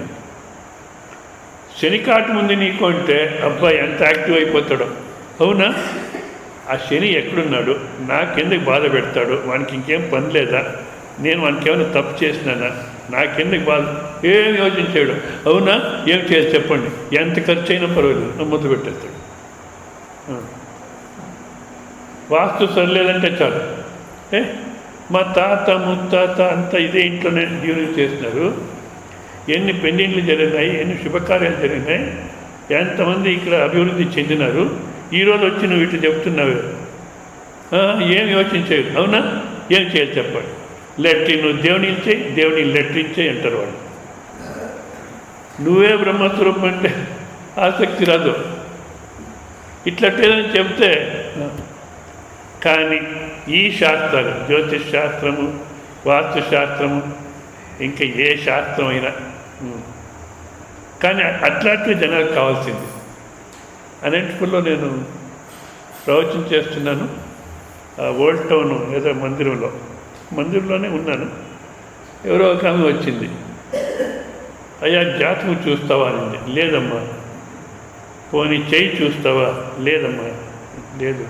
శని కాటు ముందు నీకు అంటే అబ్బాయి ఎంత యాక్టివ్ అయిపోతాడో. అవునా? ఆ శని ఎక్కడున్నాడు, నాకెందుకు బాధ పెడతాడు, వానికి ఇంకేం పని లేదా, నేను వానికి ఏమైనా తప్పు చేసినానా, నాకెందుకు బాధ, ఏం యోచించాడు. అవునా? ఏం చేసి చెప్పండి, ఎంత ఖర్చు అయినా పర్వాలేదు మొదలు పెట్టేస్తాడు. వాస్తు సరిలేదంటే చాలు, మా తాత ముత్తాత అంతా ఇదే ఇంట్లోనే జీవనం చేస్తున్నారు, ఎన్ని పెళ్ళిళ్ళు జరిగినాయి, ఎన్ని శుభకార్యాలు జరిగినాయి, ఎంతమంది ఇక్కడ అభివృద్ధి చెందినారు, ఈరోజు వచ్చి నువ్వు ఇటు చెప్తున్నావు, ఏం యోచించేది. అవునా? ఏం చేయాలి చెప్పండి. లెట్రిన్ దేవుని ఇచ్చేయి, దేవుని లెట్రిన్ చేయి అంటారు వాళ్ళు. నువ్వే బ్రహ్మస్వరూపం అంటే ఆసక్తి రాదు, ఇట్లట్టేదని చెప్తే. కానీ ఈ శాస్త్రాలు, జ్యోతిష్ శాస్త్రము, వాస్తుశాస్త్రము, ఇంకా ఏ శాస్త్రం అయినా, కానీ అట్లాంటివి జనాలకు కావాల్సింది. అనంతపురంలో నేను ప్రవచనం చేస్తున్నాను, ఓల్డ్ టౌన్ ఏదో మందిరంలోనే ఉన్నాను. ఎవరో ఒక ఆమె వచ్చింది, అయ్యా జాతకం చూస్తావా అనింది. లేదమ్మా. పోనీ చెయ్యి చూస్తావా? లేదమ్మా. లేదు.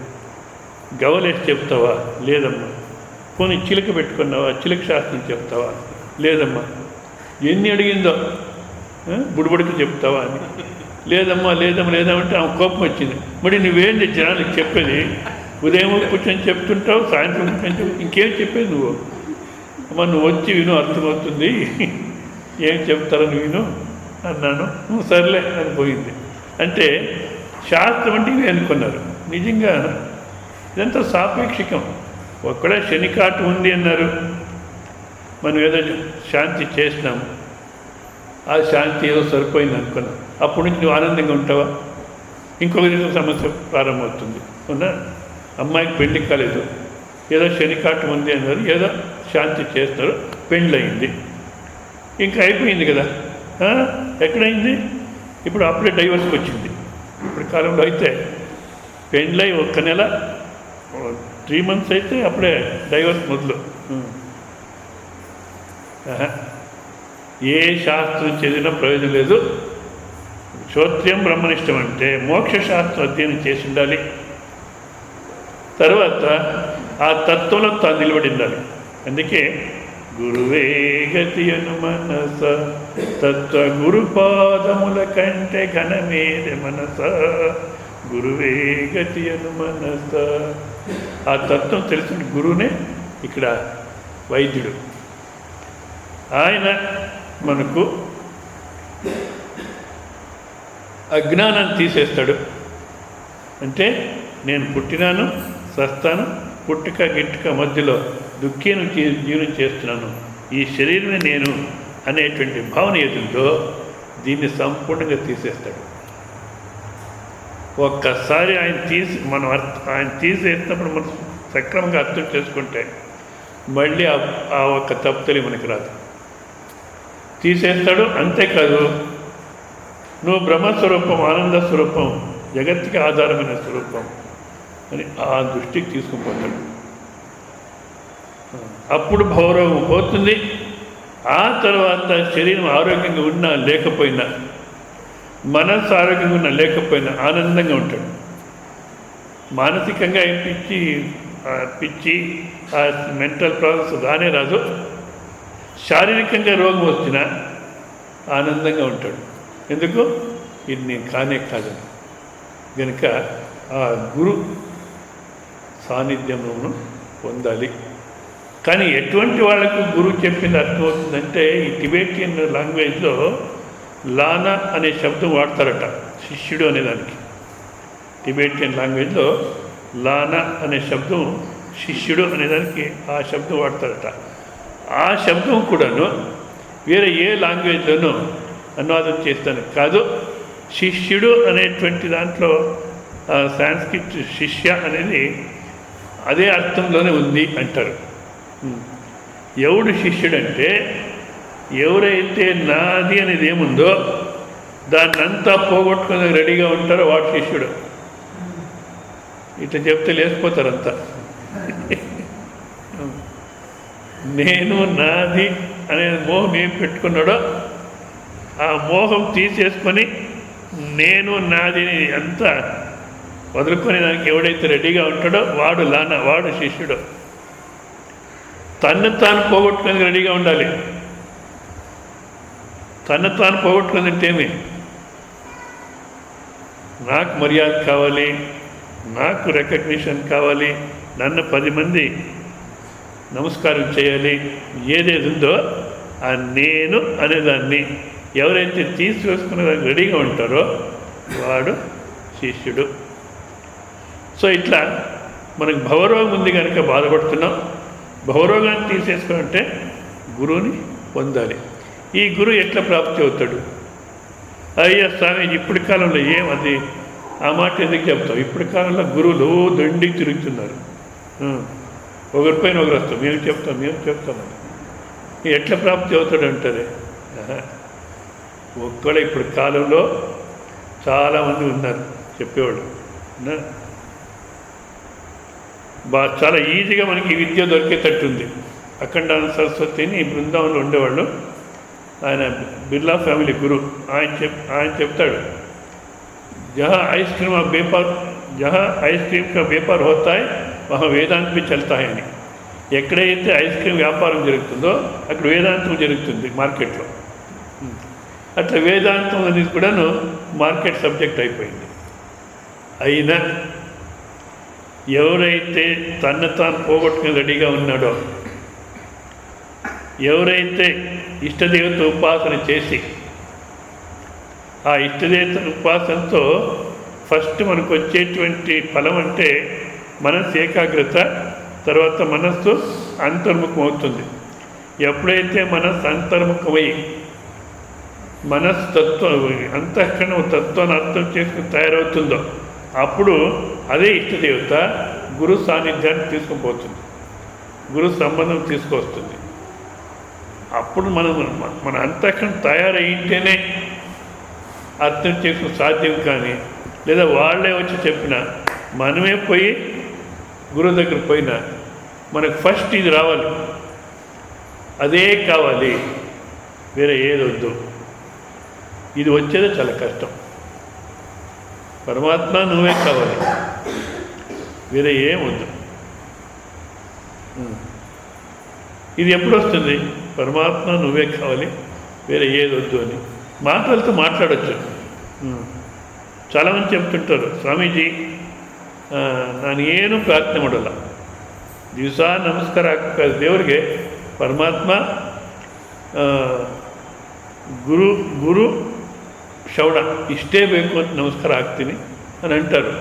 గవలేసి చెప్తావా? లేదమ్మా. పోనీ చిలుక పెట్టుకున్నావా? చిలుక శాస్త్రం చెప్తావా? లేదమ్మా. ఎన్ని అడిగిందో, బుడిబుడికి చెప్తావా అని. లేదమ్మా లేదమ్మంటే ఆమె కోపం వచ్చింది. మరి నువ్వేంటి జనాలకు చెప్పేది? ఉదయం కూర్చొని చెప్తుంటావు, సాయంత్రం కూర్చొని ఇంకేం చెప్పేది నువ్వు? అమ్మ నువ్వు వచ్చి విను, అర్థమవుతుంది, ఏం చెప్తారో నువ్వు విను అన్నాను. నువ్వు సర్లే అని పోయింది. అంటే శాస్త్రం అంటే ఇవి అనుకున్నారు. నిజంగా ఇదంతా సాపేక్షికం. ఒక్కడే శనికాటు ఉంది అన్నారు, మనం ఏదో శాంతి చేసినాం, ఆ శాంతి ఏదో సరిపోయింది అనుకున్నాం, అప్పటి నుంచి నువ్వు ఆనందంగా ఉంటావా? ఇంకొక సమస్య ప్రారంభమవుతుంది. అవునా? అమ్మాయికి పెళ్లి కాలేదు, ఏదో శనికాటు ఉంది అన్నారు, ఏదో శాంతి చేస్తారు, పెళ్ళయింది, ఇంకా అయిపోయింది కదా. ఎక్కడైంది? ఇప్పుడు అప్పుడే డైవర్స్కి వచ్చింది. ఇప్పుడు కాలంలో అయితే పెళ్ళై 1 నెల 3 months అయితే అప్పుడే డైవర్స్ మొదలు. ఏ శాస్త్రం చదివినా ప్రయోజనం లేదు. శ్రోత్రియం బ్రహ్మనిష్టం అంటే మోక్షశాస్త్రం అధ్యయనం చేసి ఉండాలి. తర్వాత ఆ తత్వంలో తాను నిలబడి ఉండాలి. అందుకే గురువే గతి అను మనస తత్వ గురుపాదముల కంటే ఘనమేది మనస, గురువే గతి అను మనస. ఆ తత్వం తెలిసిన గురువునే ఇక్కడ వైద్యుడు. ఆయన మనకు అజ్ఞానాన్ని తీసేస్తాడు. అంటే నేను పుట్టినాను, సస్తాను, పుట్టుక గిట్టుక మధ్యలో దుఃఖేను జీవనం చేస్తున్నాను, ఈ శరీరమే నేను అనేటువంటి భావన ఏదుందో దీన్ని సంపూర్ణంగా తీసేస్తాడు. ఒక్కసారి ఆయన తీసేసినప్పుడు మనం సక్రమంగా అర్థం చేసుకుంటే మళ్ళీ ఆ ఒక్క తప్పుతలి మనకి రాదు. తీసేస్తాడు. అంతేకాదు, నువ్వు బ్రహ్మస్వరూపం, ఆనంద స్వరూపం, జగత్తుకి ఆధారమైన స్వరూపం అని ఆ దృష్టికి తీసుకుపోతాడు. అప్పుడు భవరోగం పోతుంది. ఆ తర్వాత శరీరం ఆరోగ్యంగా ఉన్నా లేకపోయినా, మనస్సు ఆరోగ్యంగా ఉన్నా లేకపోయినా ఆనందంగా ఉంటాడు. మానసికంగా పిచ్చి ఆ మెంటల్ ప్రాబ్లమ్స్ రానే రాదు. శారీరకంగా రోగం వచ్చినా ఆనందంగా ఉంటాడు. ఎందుకు? ఇది నేను కానే కాదు కనుక ఆ గురు సాన్నిధ్యమును పొందాలి. కానీ ఎటువంటి వాళ్ళకు గురువు చెప్పింది అర్థమవుతుందంటే, ఈ టిబెటియన్ లాంగ్వేజ్లో లానా అనే శబ్దం వాడతారట శిష్యుడు అనేదానికి. టిబెటియన్ లాంగ్వేజ్లో లానా అనే శబ్దం శిష్యుడు అనేదానికి ఆ శబ్దం వాడతారట. ఆ శబ్దం కూడాను వేరే ఏ లాంగ్వేజ్లోనూ అనువాదం చేస్తాను కాదు. శిష్యుడు అనేటువంటి దాంట్లో సాంస్క్రిట్ శిష్య అనేది అదే అర్థంలోనే ఉంది అంటారు. ఎవడు శిష్యుడంటే ఎవరైతే నాది అనేది ఏముందో దాన్నంతా పోగొట్టుకుని రెడీగా ఉంటారో వాడు శిష్యుడు. ఇట్లా చెప్తే లేచిపోతారంతా. నేను నాది అనే మోహం ఏం పెట్టుకున్నాడో ఆ మోహం తీసేసుకొని నేను నాదిని అంతా వదులుకొని దానికి ఎవడైతే రెడీగా ఉంటాడో వాడు లానా, వాడు శిష్యుడు. తన్ను తాను పోగొట్టుకుని రెడీగా ఉండాలి. తన్ను తాను పోగొట్టుకుందంటే ఏమి? నాకు మర్యాద కావాలి, నాకు రికగ్నిషన్ కావాలి, నన్ను 10 మంది నమస్కారం చేయాలి, ఏదేది ఉందో ఆ నేను అనేదాన్ని ఎవరైతే తీసివేసుకునేదానికి రెడీగా ఉంటారో వాడు శిష్యుడు. సో ఇట్లా మనకు భవరోగం ఉంది కనుక బాధపడుతున్నాం. భవరోగాన్ని తీసేసుకుంటే గురువుని పొందాలి. ఈ గురువు ఎట్లా ప్రాప్తి అవుతాడు? అయ్యా స్వామి, ఇప్పటి కాలంలో అది ఆ మాట ఎందుకు చెప్తాం? ఇప్పటి కాలంలో గురువులు దండికి తిరుగుతున్నారు. ఒకరిపైన ఒకరు వస్తాం, మేము చెప్తామని. ఎట్లా ప్రాప్తి అవుతాడు అంటారే? ఒక్కడే ఇప్పుడు కాలంలో చాలామంది ఉన్నారు చెప్పేవాళ్ళు. చాలా ఈజీగా మనకి విద్య దొరికేటట్టుంది. అఖండానంద సరస్వతిని బృందావనంలో ఉండేవాళ్ళు. ఆయన బిర్లా ఫ్యామిలీ గురు. ఆయన చెప్తాడు, జహా ఐస్ క్రీమ్ కా వ్యాపార హోతాయి వహా వేదాంత भी चलता है అని. ఎక్కడైతే ఐస్ క్రీమ్ వ్యాపారం జరుగుతుందో అక్కడ వేదాంతం జరుగుతుంది మార్కెట్లో. అట్లా వేదాంతం అనేది కూడాను మార్కెట్ సబ్జెక్ట్ అయిపోయింది. అయినా ఎవరైతే తను తాను పోగొట్టుకుని రెడీగా ఉన్నాడో, ఎవరైతే ఇష్టదేవత ఉపాసన చేసి ఆ ఇష్టదేవత ఉపాసనతో ఫస్ట్ మనకు వచ్చేటువంటి ఫలం అంటే మనసు ఏకాగ్రత, తర్వాత మనస్సు అంతర్ముఖం అవుతుంది. ఎప్పుడైతే మనస్సు అంతర్ముఖమై మనస్సు అంతఃకరణం తత్వాన్ని అర్థం చేసుకుని తయారవుతుందో అప్పుడు అదే ఇష్టదేవత గురు సాన్నిధ్యాన్ని తీసుకుపోతుంది, గురు సంబంధం తీసుకొస్తుంది. అప్పుడు మన అంతఃకరణం తయారైంటేనే అర్థం చేసుకుని సాధ్యం. కానీ లేదా వాళ్ళే వచ్చి చెప్పినా మనమే పోయి గురువు దగ్గర పోయినా మనకు ఫస్ట్ ఇది రావాలి, అదే కావాలి, వేరే ఏదొద్దు. ఇది వచ్చేదే చాలా కష్టం. పరమాత్మ నువ్వే కావాలి, వేరే ఏమొద్దు. ఇది ఎప్పుడు వస్తుంది? పరమాత్మ నువ్వే కావాలి, వేరే ఏదొద్దు అని మాటలతో మాట్లాడచ్చు. చాలామంది చెప్తుంటారు, ಸ್ವಾಮೀಜಿ ನಾನು ಏನು ಪ್ರಾರ್ಥನೆ ಮಾಡಲ್ಲ, ದಿವಸ ನಮಸ್ಕಾರ ಹಾಕಬೇಕು ದೇವರಿಗೆ, ಪರಮಾತ್ಮ ಗುರು ಶ್ರವಣ ಇಷ್ಟೇ ಬೇಕು ಅಂತ ನಮಸ್ಕಾರ ಹಾಕ್ತೀನಿ అని అంటారు.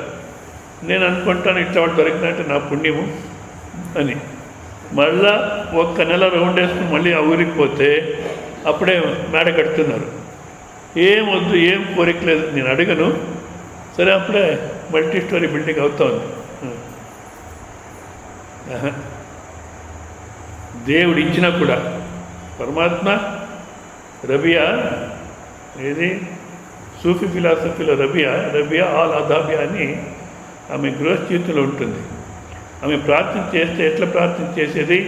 నేను అనుకుంటాను ఇట్లాంటి దొరికినట్టు నా పుణ్యము అని. మళ్ళా ఒక్క నెల రౌండ్ వేసుకుని మళ్ళీ ఆ ఊరికి పోతే అప్పుడే మేడ కడుతున్నారు. ఏం వద్దు, ఏం కోరికలేదు, నేను అడగను, సరే అప్పుడే మల్టీ స్టోరీ బిల్డింగ్ అవుతా ఉంది. దేవుడు ఇచ్చినా కూడా పరమాత్మ రబియా ఏది సూఫీ ఫిలాసఫీలో రబియా ఆల్ అదాబియా అని ఆమె గృహస్థితిలో ఉంటుంది. ఆమె ప్రార్థన చేస్తే ఎట్లా ప్రార్థన చేసేది?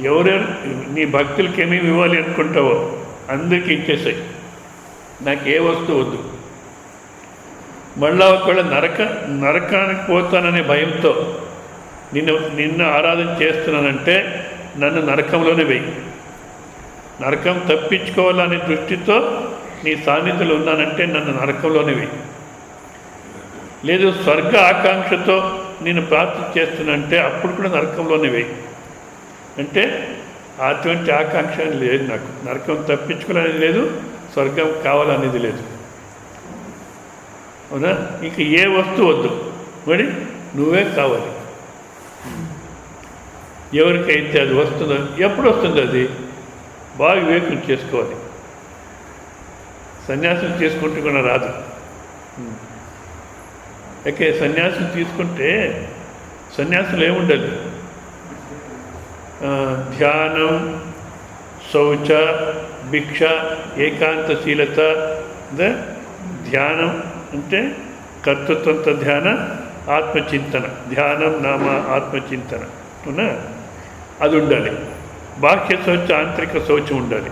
ఎవరెవరు నీ భక్తులకి ఏమేమి ఇవ్వాలి అనుకుంటావో అందరికీ ఇచ్చేసాయి, నాకు ఏ వస్తువు వద్దు. మళ్ళా ఒకవేళ నరకానికి పోతాననే భయంతో నిన్ను ఆరాధన చేస్తున్నానంటే నన్ను నరకంలోనే వెయ్యి. నరకం తప్పించుకోవాలనే దృష్టితో నీ సాన్నిధ్యంలో ఉన్నానంటే నన్ను నరకంలోనే వెయ్యి. లేదు స్వర్గ ఆకాంక్షతో నేను ప్రార్థన చేస్తున్నానంటే అప్పుడు కూడా నరకంలోనే వెయ్యి. అంటే అటువంటి ఆకాంక్ష లేదు నాకు. నరకం తప్పించుకోవాలనేది లేదు, స్వర్గం కావాలనేది లేదు. అవునా? ఇంక ఏ వస్తువు వద్దు, మరి నువ్వే కావాలి. ఎవరికైతే అది వస్తుందో, ఎప్పుడు వస్తుందో అది బాగా వివేకం చేసుకోవాలి. సన్యాసం చేసుకుంటే కూడా రాదు. ఓకే, సన్యాసం తీసుకుంటే సన్యాసులు ఏముండాలి? ధ్యానం, శౌచ, భిక్ష, ఏకాంతశీలత. ధ్యానం అంటే కర్తృత్వంతో ధ్యాన, ఆత్మచింతన. ధ్యానం నామ ఆత్మచింతన అవునా? అది ఉండాలి. బాహ్య శౌచ, ఆంతరిక శౌచం ఉండాలి.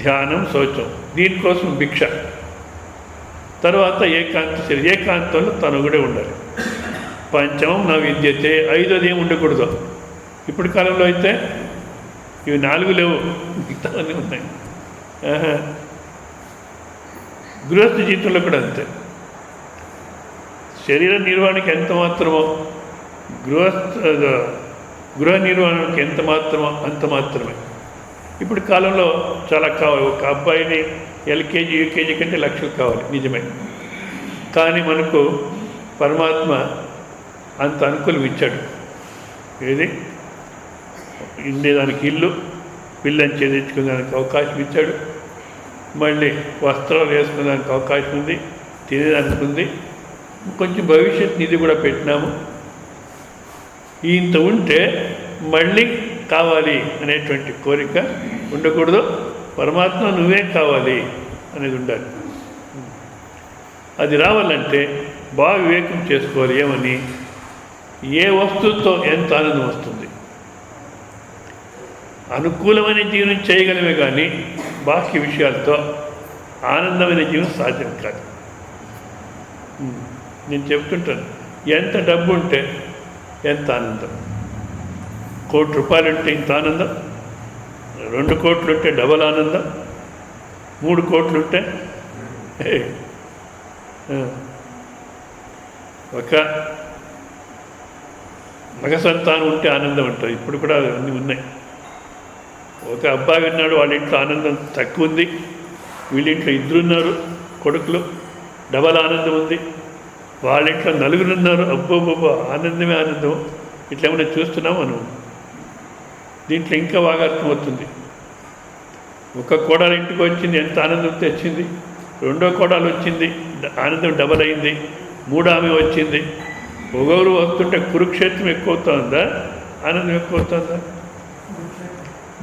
ధ్యానం, శౌచం, దీనికోసం భిక్ష. తర్వాత ఏకాంతశీల, ఏకాంతంలో తనుగుడే ఉండాలి. పంచమం నా విద్యతే, ఐదోది ఏమి ఉండకూడదు. ఇప్పుడు కాలంలో అయితే ఇవి 4 లేవు, మిగతావన్నీ ఉన్నాయి. గృహస్థ జీవితంలో కూడా అంతే. శరీర నిర్వహణకి ఎంత మాత్రమో, గృహ నిర్వహణకి ఎంత మాత్రమో అంత మాత్రమే. ఇప్పుడు కాలంలో చాలా కావాలి. ఒక అబ్బాయిని ఎల్కేజీ యూకేజీ కంటే లక్షలు కావాలి, నిజమే. కానీ మనకు పరమాత్మ అంత అనుకూలం ఇచ్చాడు. ఏది ఉండేదానికి ఇల్లు, పిల్లని చేయించుకునేదానికి అవకాశం ఇచ్చాడు. మళ్ళీ వస్త్రాలు వేసుకునేదానికి అవకాశం ఉంది, తినేదానికి ఉంది. కొంచెం భవిష్యత్ నిధి కూడా పెట్టినాము. ఇంత ఉంటే మళ్ళీ కావాలి అనేటువంటి కోరిక ఉండకూడదు. పరమాత్మ నువ్వే కావాలి అనేది ఉండాలి. అది రావాలంటే బాగా వివేకం చేసుకోవాలి. ఏమని? ఏ వస్తువుతో ఎంత ఆనందం వస్తుంది. అనుకూలమైన జీవనం చేయగలమే కానీ బాహ్య విషయాలతో ఆనందమైన జీవనం సాధ్యం కాదు. నేను చెప్తుంటాను, ఎంత డబ్బు ఉంటే ఎంత ఆనందం. 1 కోటి రూపాయలు ఉంటే ఇంత ఆనందం, 2 కోట్లు ఉంటే డబల్ ఆనందం, 3 కోట్లు ఉంటే ఒక మగ సంతానం ఉంటే ఆనందం ఉంటుంది. ఇప్పుడు కూడా అన్నీ ఉన్నాయి. ఒక అబ్బాయి ఉన్నాడు, వాళ్ళ ఇంట్లో ఆనందం తక్కువ ఉంది, వీళ్ళ ఇంట్లో 2 ఉన్నారు కొడుకులు, డబల్ ఆనందం ఉంది. వాళ్ళ ఇంట్లో నలుగురు ఉన్నారు, అబ్బోబ్బో ఆనందమే ఆనందం. ఇట్లా ఏమైనా చూస్తున్నాం మనం. దీంట్లో ఇంకా బాగా అర్థమవుతుంది. ఒక కోడలు ఇంటికి వచ్చింది, ఎంత ఆనందం తెచ్చింది. రెండో కోడలు వచ్చింది, ఆనందం డబల్ అయింది. మూడో ఆమె వచ్చింది. ఒకరు వస్తుంటే కురుక్షేత్రం ఎక్కువ అవుతుందా, ఆనందం ఎక్కువ అవుతుందా?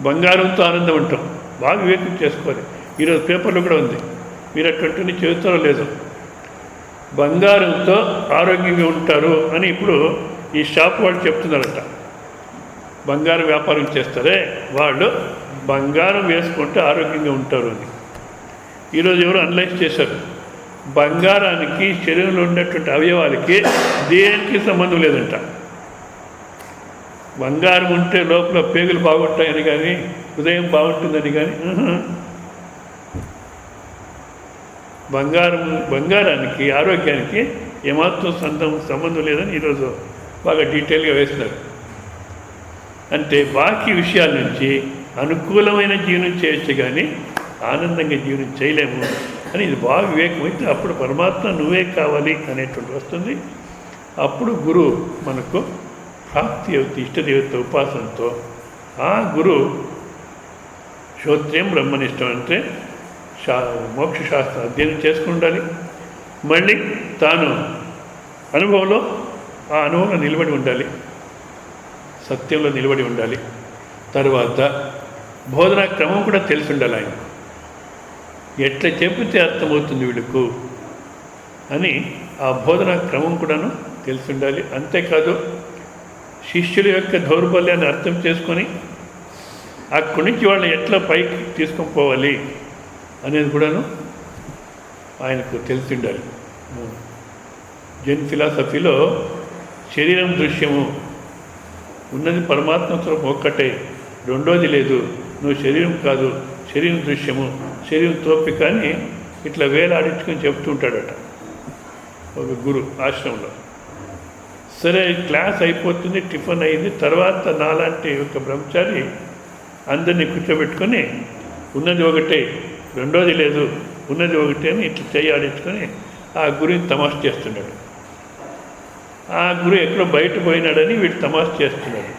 బంగారంతో ఆనందం ఉంటాం. బాగా వివేకం చేసుకోవాలి. ఈరోజు పేపర్లో కూడా ఉంది, మీరు అటువంటి చెబుతారో లేదో. బంగారంతో ఆరోగ్యంగా ఉంటారు అని ఇప్పుడు ఈ షాప్ వాళ్ళు చెప్తున్నారట. బంగారం వ్యాపారం చేస్తారే వాళ్ళు బంగారం వేసుకుంటే ఆరోగ్యంగా ఉంటారు అని. ఈరోజు ఎవరు అనలైజ్ చేశారు, బంగారానికి శరీరంలో ఉన్నటువంటి అవయవాలకి దేనికి సంబంధం లేదంట. బంగారం ఉంటే లోపల పేగులు బాగుంటాయని కానీ, హృదయం బాగుంటుందని కానీ, బంగారానికి ఆరోగ్యానికి ఏమాత్రం సంబంధం లేదని ఈరోజు బాగా డీటెయిల్గా వేస్తున్నారు. అంటే బాకీ విషయాల నుంచి అనుకూలమైన జీవనం చేయొచ్చు కానీ ఆనందంగా జీవనం చేయలేము అని ఇది బాగా వివేకం అయితే అప్పుడు పరమాత్మ నువ్వే కావాలి అనేటువంటి వస్తుంది. అప్పుడు గురువు మనకు ప్రాప్తి అవుతుంది. ఇష్టదేవత ఉపాసనతో ఆ గురువు శ్రోత్రియం బ్రహ్మనిష్టం అంటే మోక్షశాస్త్రం అధ్యయనం చేసుకుని ఉండాలి. మళ్ళీ తాను అనుభవంలో ఆ అనుభవంలో నిలబడి ఉండాలి, సత్యంలో నిలబడి ఉండాలి. తర్వాత బోధనా క్రమం కూడా తెలిసి ఉండాలి. ఆయన ఎట్లా చెబితే అర్థమవుతుంది వీళ్ళకు అని ఆ బోధనా క్రమం కూడాను తెలిసి ఉండాలి. అంతేకాదు శిష్యుల యొక్క దౌర్బల్యాన్ని అర్థం చేసుకొని అక్కడి నుంచి వాళ్ళని ఎట్లా పైకి తీసుకొని పోవాలి అనేది కూడాను ఆయనకు తెలిసి ఉండాలి. జైన్ ఫిలాసఫీలో శరీరం దృశ్యము ఉన్నది, పరమాత్మ స్వరూపం ఒక్కటే, రెండోది లేదు, నువ్వు శరీరం కాదు, శరీరం దృశ్యము, శరీరం తోపిక అని ఇట్లా వేలాడించుకొని చెప్తూ ఉంటాడట ఒక గురు ఆశ్రమంలో. సరే క్లాస్ అయిపోతుంది, టిఫిన్ అయింది. తర్వాత నాలాంటి ఒక బ్రహ్మచారి అందరినీ కూర్చోబెట్టుకొని ఉన్నది ఒకటే, రెండోది లేదు, ఉన్నది ఒకటే అని ఇట్లా చెయ్యి ఆడించుకొని ఆ గురుని తమాషా చేస్తున్నాడు. ఆ గురు ఎక్కడో బయట పోయినాడని వీడు తమాషా చేస్తున్నాడు.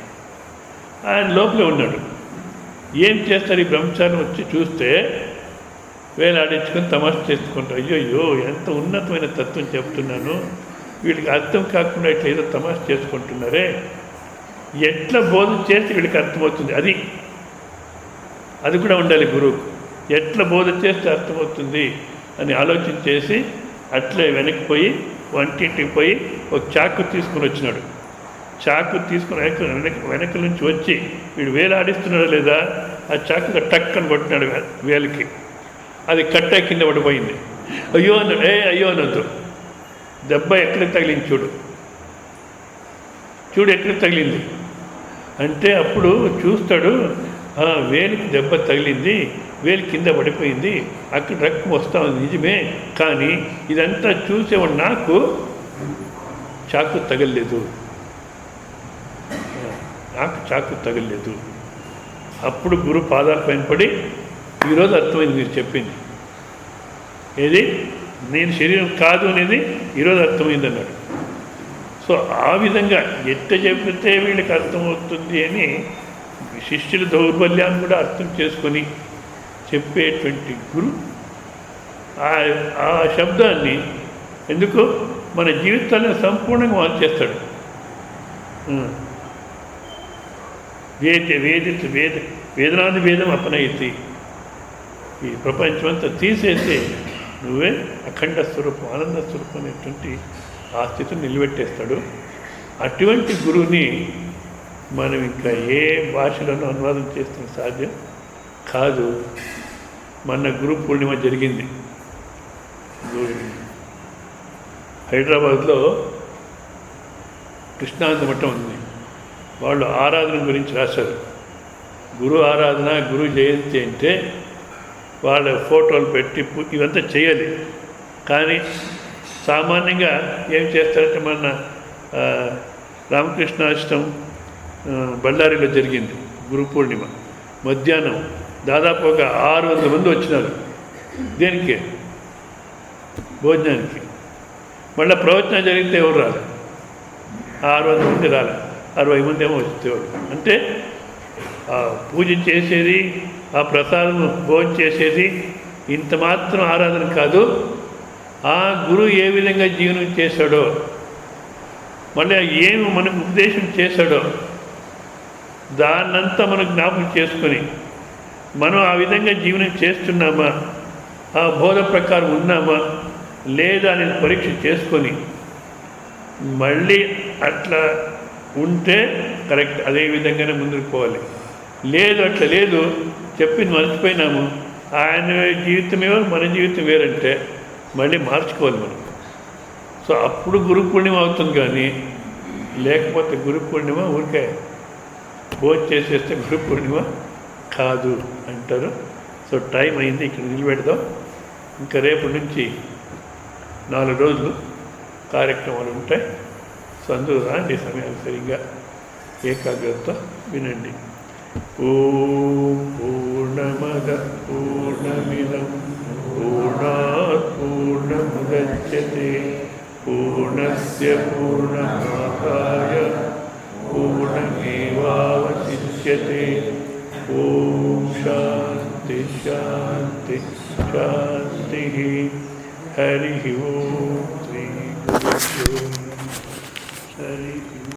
ఆయన లోపలే ఉన్నాడు. ఏం చేస్తారు ఈ బ్రహ్మచారి వచ్చి చూస్తే వేలాడించుకొని తమాషా చేసుకుంటారు. అయ్యో ఎంత ఉన్నతమైన తత్వం చెప్తున్నాను, వీడికి అర్థం కాకుండా ఇట్లా ఏదో తమాషా చేసుకుంటున్నారే, ఎట్లా బోధన చేస్తే వీడికి అర్థమవుతుంది. అది కూడా ఉండాలి గురువుకు. ఎట్లా బోధ చేస్తే అర్థమవుతుంది అని ఆలోచన చేసి అట్లే వెనక్కిపోయి వంటింటికి పోయి ఒక చాకు తీసుకుని వచ్చినాడు. చాకు తీసుకుని వెనక నుంచి వచ్చి వీడు వేలాడిస్తున్నాడా లేదా ఆ చాకుగా టక్ అని కొట్టినాడు వేలికి. అది కట్ట కింద పడిపోయింది. అయ్యో అన్నాడు. అయ్యో అనొద్దు, దెబ్బ ఎక్కడ తగిలింది చూడు ఎక్కడ తగిలింది అంటే అప్పుడు చూస్తాడు, వేలికి దెబ్బ తగిలింది, వేలు కింద పడిపోయింది, అక్కడ రక్తం వస్తూ ఉంది నిజమే, కానీ ఇదంతా చూసేవాడు నాకు చాకు తగలలేదు, అప్పుడు గురు పాదాల పైన పడి ఈరోజు అర్థమైంది మీరు చెప్పింది ఏది, నేను శరీరం కాదు అనేది ఈరోజు అర్థమైంది అన్నాడు. సో ఆ విధంగా ఎట్ట చెబితే వీళ్ళకి అర్థమవుతుంది అని శిష్యుల దౌర్బల్యాన్ని కూడా అర్థం చేసుకొని చెప్పేటువంటి గురు ఆ శబ్దాన్ని ఎందుకు మన జీవితాన్ని సంపూర్ణంగా మార్చేస్తాడు. వేదనాది వేదం అపనయితి, ఈ ప్రపంచమంతా తీసేసి నువ్వే అఖండ స్వరూపం, ఆనంద స్వరూపం అనేటువంటి ఆ స్థితిని నిలబెట్టేస్తాడు. అటువంటి గురువుని మనం ఇంకా ఏ భాషలోనూ అనువాదం చేస్తే సాధ్యం కాదు. మొన్న గురు పూర్ణిమ జరిగింది హైదరాబాద్లో. కృష్ణానంద మఠం ఉంది, వాళ్ళు ఆరాధన గురించి రాశారు. గురు ఆరాధన, గురు జయంతి అంటే వాళ్ళ ఫోటోలు పెట్టి ఇవంతా చేయాలి. కానీ సామాన్యంగా ఏం చేస్తారంటే మన రామకృష్ణాష్టం బళ్ళారిలో జరిగింది గురు పూర్ణిమ. మధ్యాహ్నం దాదాపు ఒక 600 మంది వచ్చినారు. దేనికి? భోజనానికి. మళ్ళీ ప్రవచనం జరిగితే ఎవరు రాలే, 600 మంది రాలే, 60 మంది ఏమో వచ్చేవాడు. అంటే ఆ పూజ చేసేది, ఆ ప్రసాదం భోజనం చేసేది ఇంత మాత్రం ఆరాధన కాదు, ఆ గురువు ఏ విధంగా జీవనం చేశాడో, మళ్ళీ ఏమి మనకు ఉపదేశం చేశాడో దాన్నంతా మనం జ్ఞాపకం చేసుకొని మనం ఆ విధంగా జీవనం చేస్తున్నామా, ఆ బోధ ప్రకారం ఉన్నామా లేదా అనేది పరీక్ష చేసుకొని మళ్ళీ అట్లా ఉంటే కరెక్ట్, అదే విధంగానే ముందుకు పోవాలి. లేదు అట్లా లేదు, చెప్పింది మర్చిపోయినాము, ఆయన జీవితం వేరు మన జీవితం వేరంటే మళ్ళీ మార్చుకోవాలి మనం. సో అప్పుడు గురు పూర్ణిమ అవుతుంది. కానీ లేకపోతే గురు పూర్ణిమ ఊరికే భోజనం చేసేస్తే గురు పూర్ణిమ కాదు అంటారు. సో టైం అయింది, ఇక్కడ నిలబెడదాం. ఇంకా రేపు నుంచి 4 రోజులు కార్యక్రమాలు ఉంటాయి. సో అందులో రాండి, సమయాలు సరిగ్గా ఏకాగ్రతతో వినండి. ఓం పూర్ణమద పూర్ణమిదం పూర్ణాత్ పూర్ణముదచ్యతే పూర్ణస్య పూర్ణమాదాయ పూర్ణమేవావశిష్యతే. ఓం శాంతి శాంతి శాంతి. హరి ఓం శ్రీ గురు